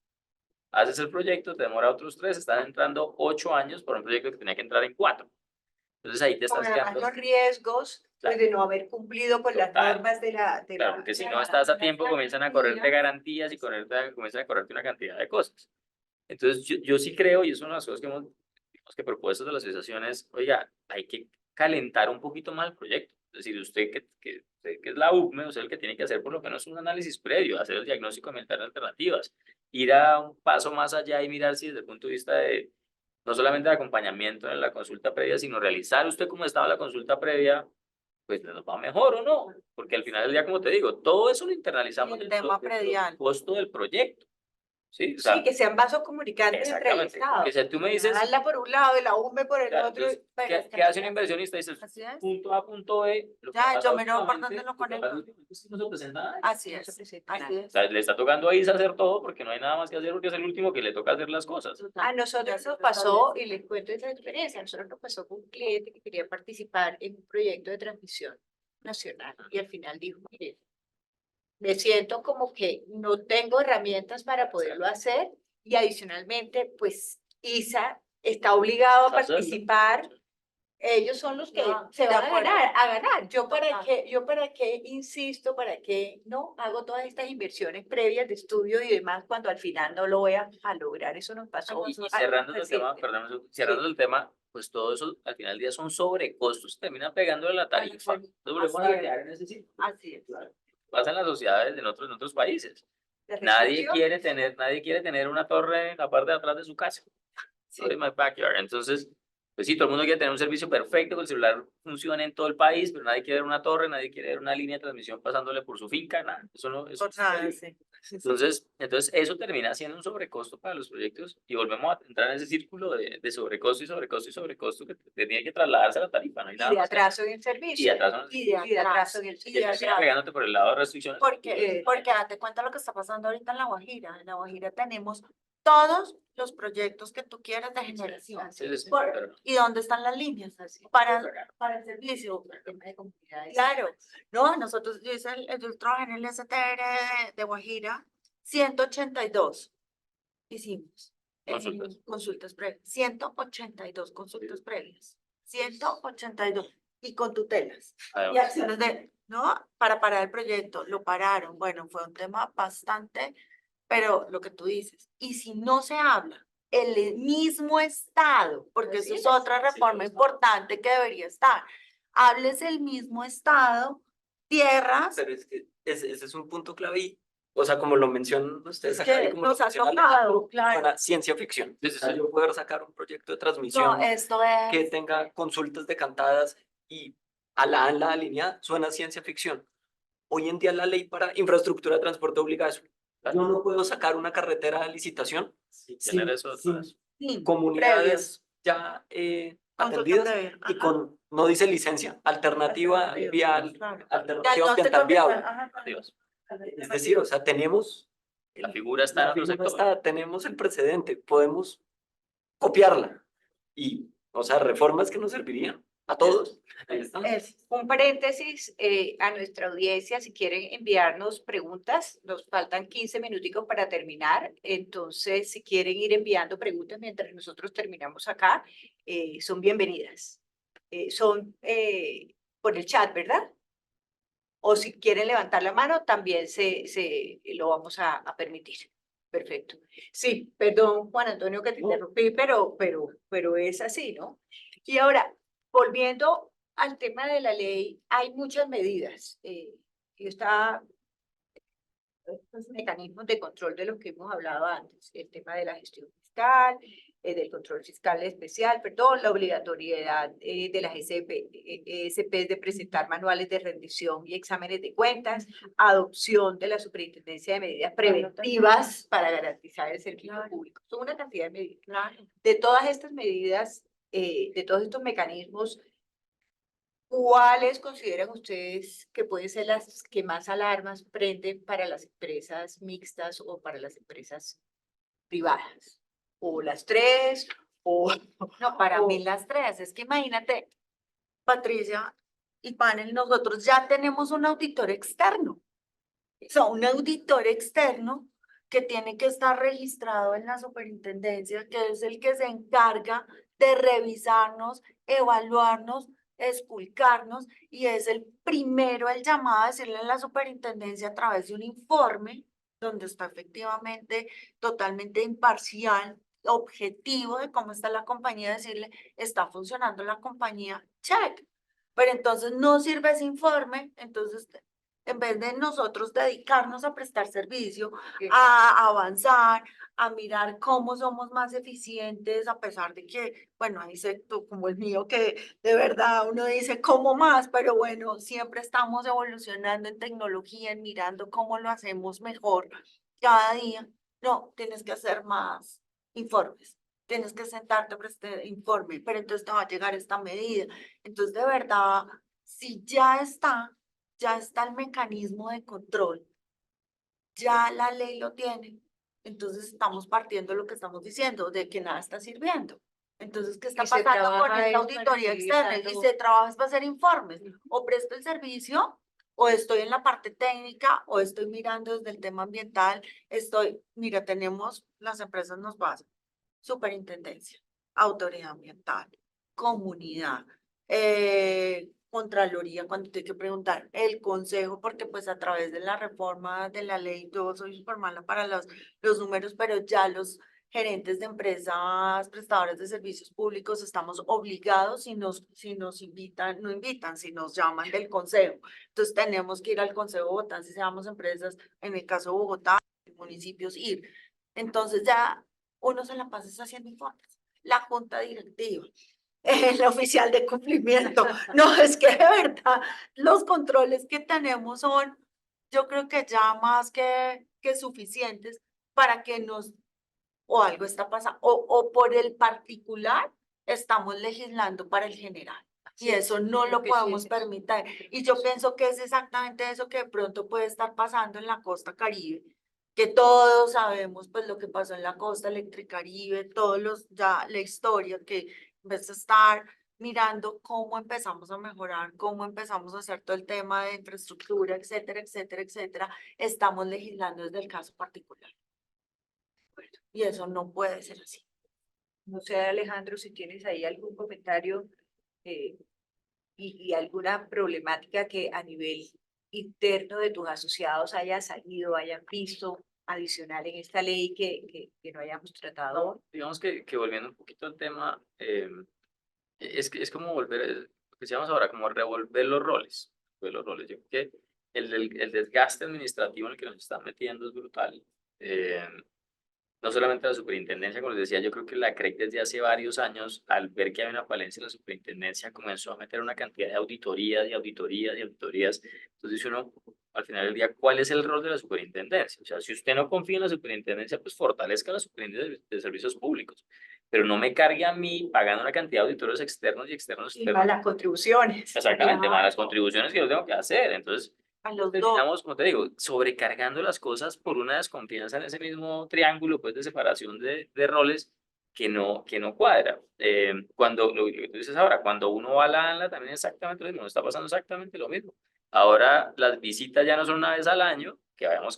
haces el proyecto, te demora otros 3, están entrando 8 años por un proyecto que tenía que entrar en 4. Entonces ahí te Con estás además quedando. los riesgos pues, Claro. de no haber cumplido con las Total. normas de la... Claro, porque si no estás a tiempo, comienzan a correrte garantías y comienzan a correrte una cantidad de cosas. Entonces, yo sí creo, y es una de las cosas que digamos que propuestas de la asociación es, oiga, hay que calentar un poquito más el proyecto. Es decir, usted usted que es la UCME, usted es el que tiene que hacer por lo menos un análisis previo, hacer el diagnóstico ambiental de alternativas, ir a un paso más allá y mirar si desde el punto de vista de, no solamente de acompañamiento en la consulta previa, sino realizar usted cómo estaba la consulta previa, pues nos va mejor o no, porque al final del día, como te digo, todo eso lo internalizamos Y el dentro tema del predial. costo del proyecto. Sí, o sea, Sí, que sean vasos comunicantes entre el exactamente. Estado. Porque si tú me dices, ANLA por un lado y la UME por el claro, otro. entonces, pero ¿qué hace un inversionista? Dice, Así es. punto A, punto B. Lo que Ya, pasa yo miro por últimamente, dónde lo que pasa conecto. últimamente es que no se presenta nada. Así no es. se presenta Así nada. O es. sea, le está tocando a ISA hacer todo porque no hay nada más que hacer, porque es el último que le toca hacer las cosas. A nosotros nos pasó, y les cuento esta experiencia, a nosotros nos pasó con un cliente que quería participar en un proyecto de transmisión nacional y al final dijo, mire, me siento como que no tengo herramientas para poderlo hacer y adicionalmente, pues ISA está obligado a Hacerlo. participar. Ellos son los que No, se de van acuerdo. a ganar. Yo Total. para qué insisto, para qué no hago todas estas inversiones previas de estudio y demás cuando al final no lo voy a lograr. Eso nos pasó. Y al cerrando el tema, reciente. perdón, cerrando el tema, pues todo eso al final del día son sobrecostos, termina pegándole a la tarifa. Entonces volvemos Así a es. quedar en ese círculo. Así es. Pasa en las sociedades en otros países. La Nadie restricción. quiere tener una torre en la parte de atrás de su casa. Sí. In my backyard. Entonces, pues sí, todo el mundo quiere tener un servicio perfecto, que el celular funcione en todo el país, pero nadie quiere ver una torre, nadie quiere ver una línea de transmisión pasándole por su finca, nada. Eso no, eso Por nada, no. sí. Entonces eso termina siendo un sobrecosto para los proyectos y volvemos a entrar en ese círculo de sobrecosto y sobrecosto y sobrecosto que tiene que trasladarse a la tarifa, no hay Y nada de más que atraso en el hacer. servicio. Y de atraso, Y de atraso en el Y y de servicio. termina pegándote por el lado de restricciones. Porque date cuenta lo que está pasando ahorita en La Guajira. En La Guajira tenemos todos los proyectos que tú quieras de generación. Sí, sí, sí, Por- pero no. ¿Y dónde están las líneas? Para el servicio. Claro, no, nosotros, yo trabajé en el STR de Guajira, 182 hicimos. Consultas. Consultas previas, 182 consultas previas, 182 y con tutelas. Y Además, acciones de, ¿no? Para parar el proyecto, lo pararon. Bueno, fue un tema bastante, pero lo que tú dices, y si no se habla, el mismo Estado, porque eso es otra reforma importante que debería estar, hables el mismo Estado, tierras, Pero es que ese es un punto clave y, o sea, como lo mencionan ustedes es acá y que como lo nos ha menciona tocado, Alejandro, claro. suena ciencia ficción. Sí, sí, O sea, sí. yo poder sacar un proyecto de No, transmisión esto que es, tenga consultas decantadas y a la alineada suena ciencia ficción. Hoy en día la ley para infraestructura de transporte obliga a eso. Yo no puedo sacar una carretera de licitación sí, tener sin, eso sin detrás. sí, comunidades ya consulta atendidas previa, y ajá. con, no dice licencia, alternativa vial, Claro. alternativa Diagnóstico ambiental viable. ambiental, ajá. Dios. Es decir, o sea, tenemos La figura está en la otro figura sector. está, tenemos el precedente, podemos copiarla y, o sea, reformas que nos servirían a todos. Ahí está. Es un paréntesis a nuestra audiencia, si quieren enviarnos preguntas, nos faltan 15 minuticos para terminar, entonces si quieren ir enviando preguntas mientras nosotros terminamos acá, son bienvenidas. Son por el chat, ¿verdad? O si quieren levantar la mano, también lo vamos a permitir. Perfecto. Sí, perdón, Juan Antonio, que te interrumpí, pero es así, ¿no? Y ahora, volviendo al tema de la ley, hay muchas medidas. Y está estos mecanismos de control de los que hemos hablado antes, el tema de la gestión fiscal, del control fiscal especial, perdón, la obligatoriedad de las ESPs de presentar manuales de rendición y exámenes de cuentas, adopción de la Superintendencia de Medidas Preventivas para garantizar el servicio público. Son una cantidad de medidas. De todas estas medidas, de todos estos mecanismos, ¿cuáles consideran ustedes que pueden ser las que más alarmas prenden para las empresas mixtas o para las empresas privadas? ¿O las tres? ¿O No, para o- mí las tres, es que imagínate, Patricia y panel, nosotros ya tenemos un auditor externo. O sea, un auditor externo que tiene que estar registrado en la superintendencia, que es el que se encarga de revisarnos, evaluarnos, expulcarnos, y es el primero el llamado a decirle a la superintendencia a través de un informe donde está efectivamente totalmente imparcial, objetivo de cómo está la compañía, decirle, está funcionando la compañía, check. Pero entonces no sirve ese informe, entonces en vez de nosotros dedicarnos a prestar servicio, a avanzar, a mirar cómo somos más eficientes, a pesar de que, bueno, hay sector como el mío que de verdad uno dice cómo más, pero bueno, siempre estamos evolucionando en tecnología, en mirando cómo lo hacemos mejor cada día. No, tienes que hacer más informes, tienes que sentarte a prestar informe, pero entonces te va a llegar esta medida. Entonces, de verdad, si ya está el mecanismo de control, ya la ley lo tiene, entonces estamos partiendo de lo que estamos diciendo, de que nada está sirviendo. Entonces, ¿qué está Y se pasando con trabaja esta es para auditoría seguir externa? Y dando- se trabaja es para hacer informes, o presto el servicio, o estoy en la parte técnica, o estoy mirando desde el tema ambiental, mira, tenemos, las empresas nos basan, superintendencia, autoridad ambiental, comunidad, Contraloría, cuando te hay que preguntar, el consejo, porque pues a través de la reforma de la ley, yo soy súper mala para los números, pero ya los gerentes de empresas prestadoras de servicios públicos estamos obligados si nos invitan, no invitan, si nos llaman del consejo. Entonces tenemos que ir al consejo de Bogotá, si seamos empresas, en el caso de Bogotá, municipios, ir. Entonces ya uno se la pasa haciendo informes. La junta directiva, el oficial de cumplimiento. No, es que de verdad, los controles que tenemos son, yo creo que ya más que suficientes para que o algo está pasando, o por el particular, estamos legislando para el general. Y eso no creo lo que sí podemos es eso. permitir. Y yo pienso que es exactamente eso que de pronto puede estar pasando en la costa Caribe, que todos sabemos pues lo que pasó en la costa Electricaribe, ya la historia que en vez de estar mirando cómo empezamos a mejorar, cómo empezamos a hacer todo el tema de infraestructura, etcétera, etcétera, etcétera, estamos legislando desde el caso particular. Y eso no puede ser así. No sé, Alejandro, si tienes ahí algún comentario eh, y alguna problemática que a nivel interno de tus asociados haya salido, hayan visto adicional en esta ley que no hayamos tratado. No, digamos que volviendo un poquito al tema, es como volver, lo que decíamos ahora, como revolver los roles. Yo creo que el desgaste administrativo en el que nos están metiendo es brutal. No solamente la superintendencia, como les decía, yo creo que la CREC desde hace varios años, al ver que hay una falencia en la superintendencia, comenzó a meter una cantidad de auditorías y auditorías y auditorías. Entonces dice uno, al final del día, ¿cuál es el rol de la superintendencia? O sea, si usted no confía en la superintendencia, pues fortalezca la superintendencia de servicios públicos, pero no me cargue a mí pagando una cantidad de auditores externos y externos. Y malas contribuciones. Exactamente, malas Claro. contribuciones que yo tengo que hacer. Entonces, A los dos. terminamos, como te digo, sobrecargando las cosas por una desconfianza en ese mismo triángulo pues, de separación de roles que no cuadra. Cuando, lo que tú dices ahora, cuando uno va a la ANLA también es exactamente lo mismo, nos está pasando exactamente lo mismo. Ahora las visitas ya no son una vez al año, que digamos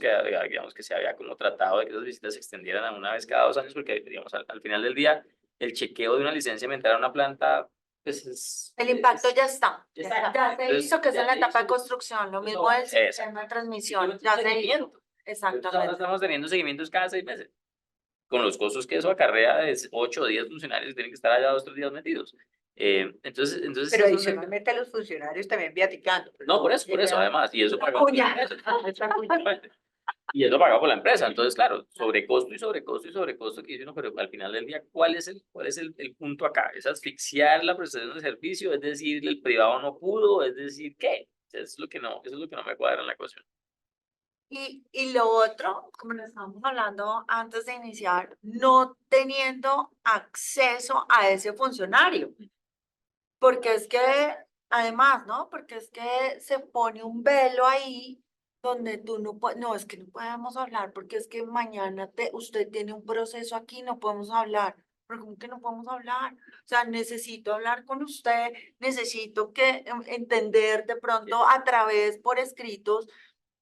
que se había como tratado de que esas visitas se extendieran a una vez cada 2 años, porque digamos, al final del día, el chequeo de una licencia ambiental a una planta pues El impacto ya está. ya está. Ya se Entonces, hizo que es ya en la se etapa de hizo. construcción, lo mismo No, del exacto. sistema de transmisión, Simplemente ya un se hizo. seguimiento. Ahora Exactamente. estamos teniendo seguimientos cada 6 meses, con los costos que eso acarrea de 8 o 10 funcionarios que tienen que estar allá 2 o 3 días metidos. Entonces Pero es donde- adicionalmente a los funcionarios también viaticando. no, por eso, además, y eso pagado por la Cuña. empresa. Y eso pagado por la empresa. Entonces, claro, sobrecosto y sobrecosto y sobrecosto que dice uno, pero al final del día, cuál es el punto acá? ¿Es asfixiar la prestación de servicio? ¿Es decir, el privado no pudo? ¿Es decir, qué? Eso es lo que no me cuadra en la ecuación. Y lo otro, como lo estábamos hablando antes de iniciar, no teniendo acceso a ese funcionario. Porque es que, además, ¿no? Porque es que se pone un velo ahí donde tú no puedes, no, es que no podemos hablar, porque es que mañana usted tiene un proceso aquí, no podemos hablar. Pero ¿cómo que no podemos hablar? O sea, necesito hablar con usted, necesito entender de pronto a través por escritos.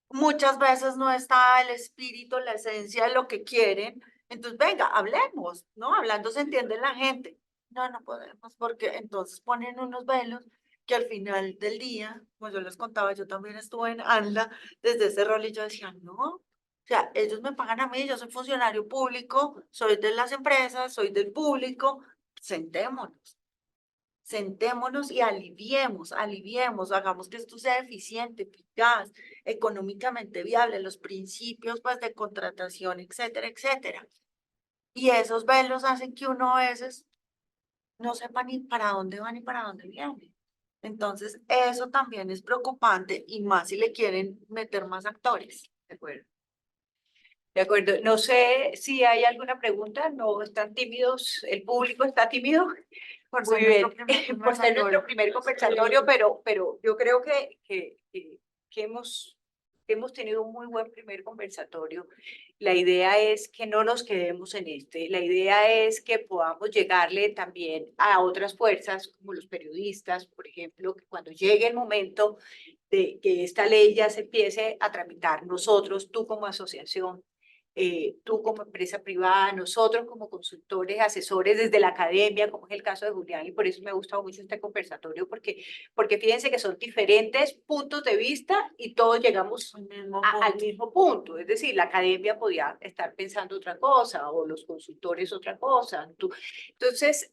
Muchas veces no está el espíritu, la esencia de lo que quieren. Entonces, venga, hablemos, ¿no? Hablando se entiende la gente. No, no podemos, porque entonces ponen unos velos que al final del día, como yo les contaba, yo también estuve en ANLA desde ese rol y yo decía, no, o sea, ellos me pagan a mí, yo soy funcionario público, soy de las empresas, soy del público, sentémonos y aliviemos, hagamos que esto sea eficiente, eficaz, económicamente viable, los principios pues de contratación, etcétera, etcétera. Y esos velos hacen que uno a veces no sepa ni para dónde va ni para dónde viene. Entonces, eso también es preocupante y más si le quieren meter más actores. De acuerdo. De acuerdo. No sé si hay alguna pregunta. No están tímidos. El público está tímido. Por Muy ser bien. nuestro primer Por ser nuestro conversatorio. primer conversatorio, pero yo creo que hemos tenido un muy buen primer conversatorio. La idea es que no nos quedemos en este. La idea es que podamos llegarle también a otras fuerzas, como los periodistas, por ejemplo, que cuando llegue el momento de que esta ley ya se empiece a tramitar, nosotros, tú como asociación, tú como empresa privada, nosotros como consultores, asesores desde la academia, como es el caso de Julián, y por eso me ha gustado mucho este conversatorio, porque fíjense que son diferentes puntos de vista y todos llegamos al mismo punto. Es decir, la academia podía estar pensando otra cosa o los consultores otra cosa. Entonces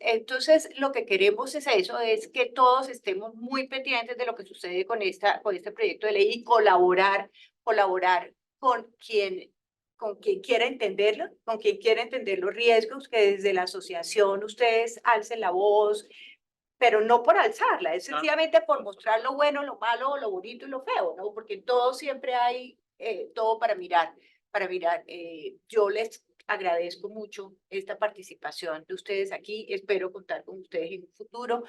lo que queremos es eso, es que todos estemos muy pendientes de lo que sucede con este proyecto de ley y colaborar con quien quiera entenderlo, con quien quiera entender los riesgos, que desde la asociación ustedes alcen la voz, pero no por alzarla, es sencillamente por mostrar lo bueno, lo malo, lo bonito y lo feo, ¿no? Porque en todo siempre hay todo para mirar, para mirar. Yo les agradezco mucho esta participación de ustedes aquí. Espero contar con ustedes en un futuro.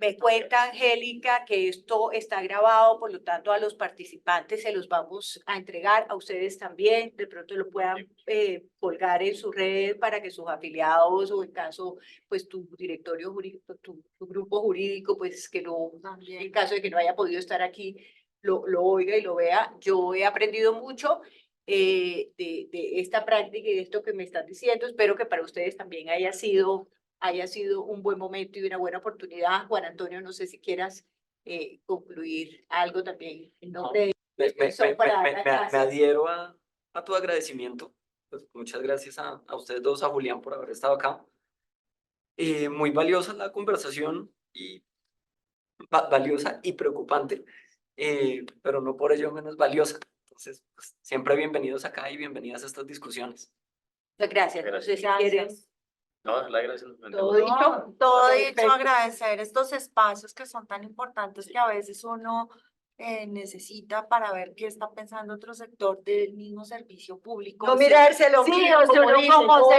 Me cuenta Angélica que esto está grabado, por lo tanto a los participantes se los vamos a entregar, a ustedes también. De pronto lo puedan colgar en su red para que sus afiliados o en caso, pues tu directorio jurídico, tu grupo jurídico, pues que no, en caso de que no haya podido estar aquí, lo oiga y lo vea. Yo he aprendido mucho de esta práctica y de esto que me están diciendo. Espero que para ustedes también haya sido un buen momento y una buena oportunidad. Juan Antonio, no sé si quieras concluir algo también en nombre de Me adhiero a tu agradecimiento. Pues muchas gracias a ustedes dos, a Julián por haber estado acá. Muy valiosa la conversación y valiosa y preocupante, pero no por ello menos valiosa. Entonces, pues, siempre bienvenidos acá y bienvenidas a estas discusiones. Muchas gracias. No sé si quieren. Gracias. No, la gracias. Todo dicho. No, todo dicho, Perfecto. agradecer estos espacios que son tan importantes que a veces uno necesita para ver qué está pensando otro sector del mismo servicio público. No mirárselo. Sí, o sea, uno como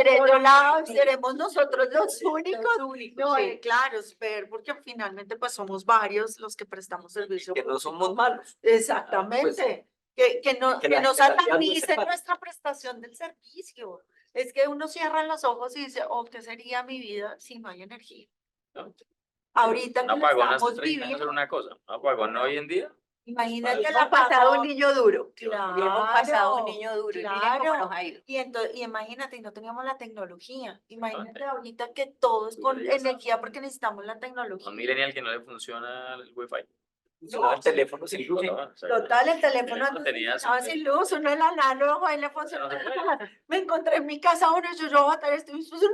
seremos nosotros los únicos. No, sí. claro, es ver, porque finalmente pues somos varios los que prestamos servicio Que no público. somos malos. Exactamente. Que nos la atanicen sepa. nuestra prestación del servicio. Es que uno cierra los ojos y dice, oh, ¿qué sería mi vida si no hay energía? ¿No? Ahorita Un que lo apagón hace estamos 30 años viviendo, era una cosa. Un apagón hoy en día. imagínate Hemos pasado un niño duro. Claro, Hemos pasado un niño duro. Y miren cómo claro. nos ha ido. Y imagínate, y no teníamos la tecnología. Imagínate ahorita que todo es con energía porque necesitamos la Un tecnología. millennial que no le funciona el wifi. No, el teléfono sin luz. No, o sea, Total, el teléfono teléfono antes tenías- funcionaba sin luz, uno el análogo, ahí le funcionaba. Me encontré en mi casa uno, yo voy a botar esto, y no, de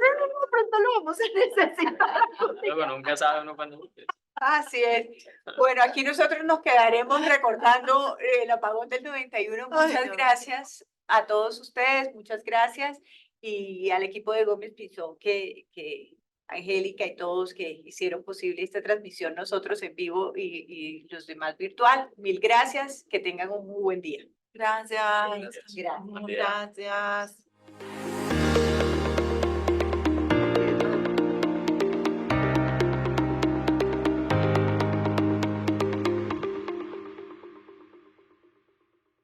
pronto lo vamos a necesitar. luego nunca sabe uno cuándo. Así es. Bueno, aquí nosotros nos quedaremos recordando el apagón del 91. Ay, Muchas no. gracias a todos ustedes, muchas gracias. Y al equipo de Gómez Pinzón, que Angélica y todos que hicieron posible esta transmisión, nosotros en vivo y los demás virtual. Mil gracias, que tengan un muy buen día. Gracias. Gracias. Gracias.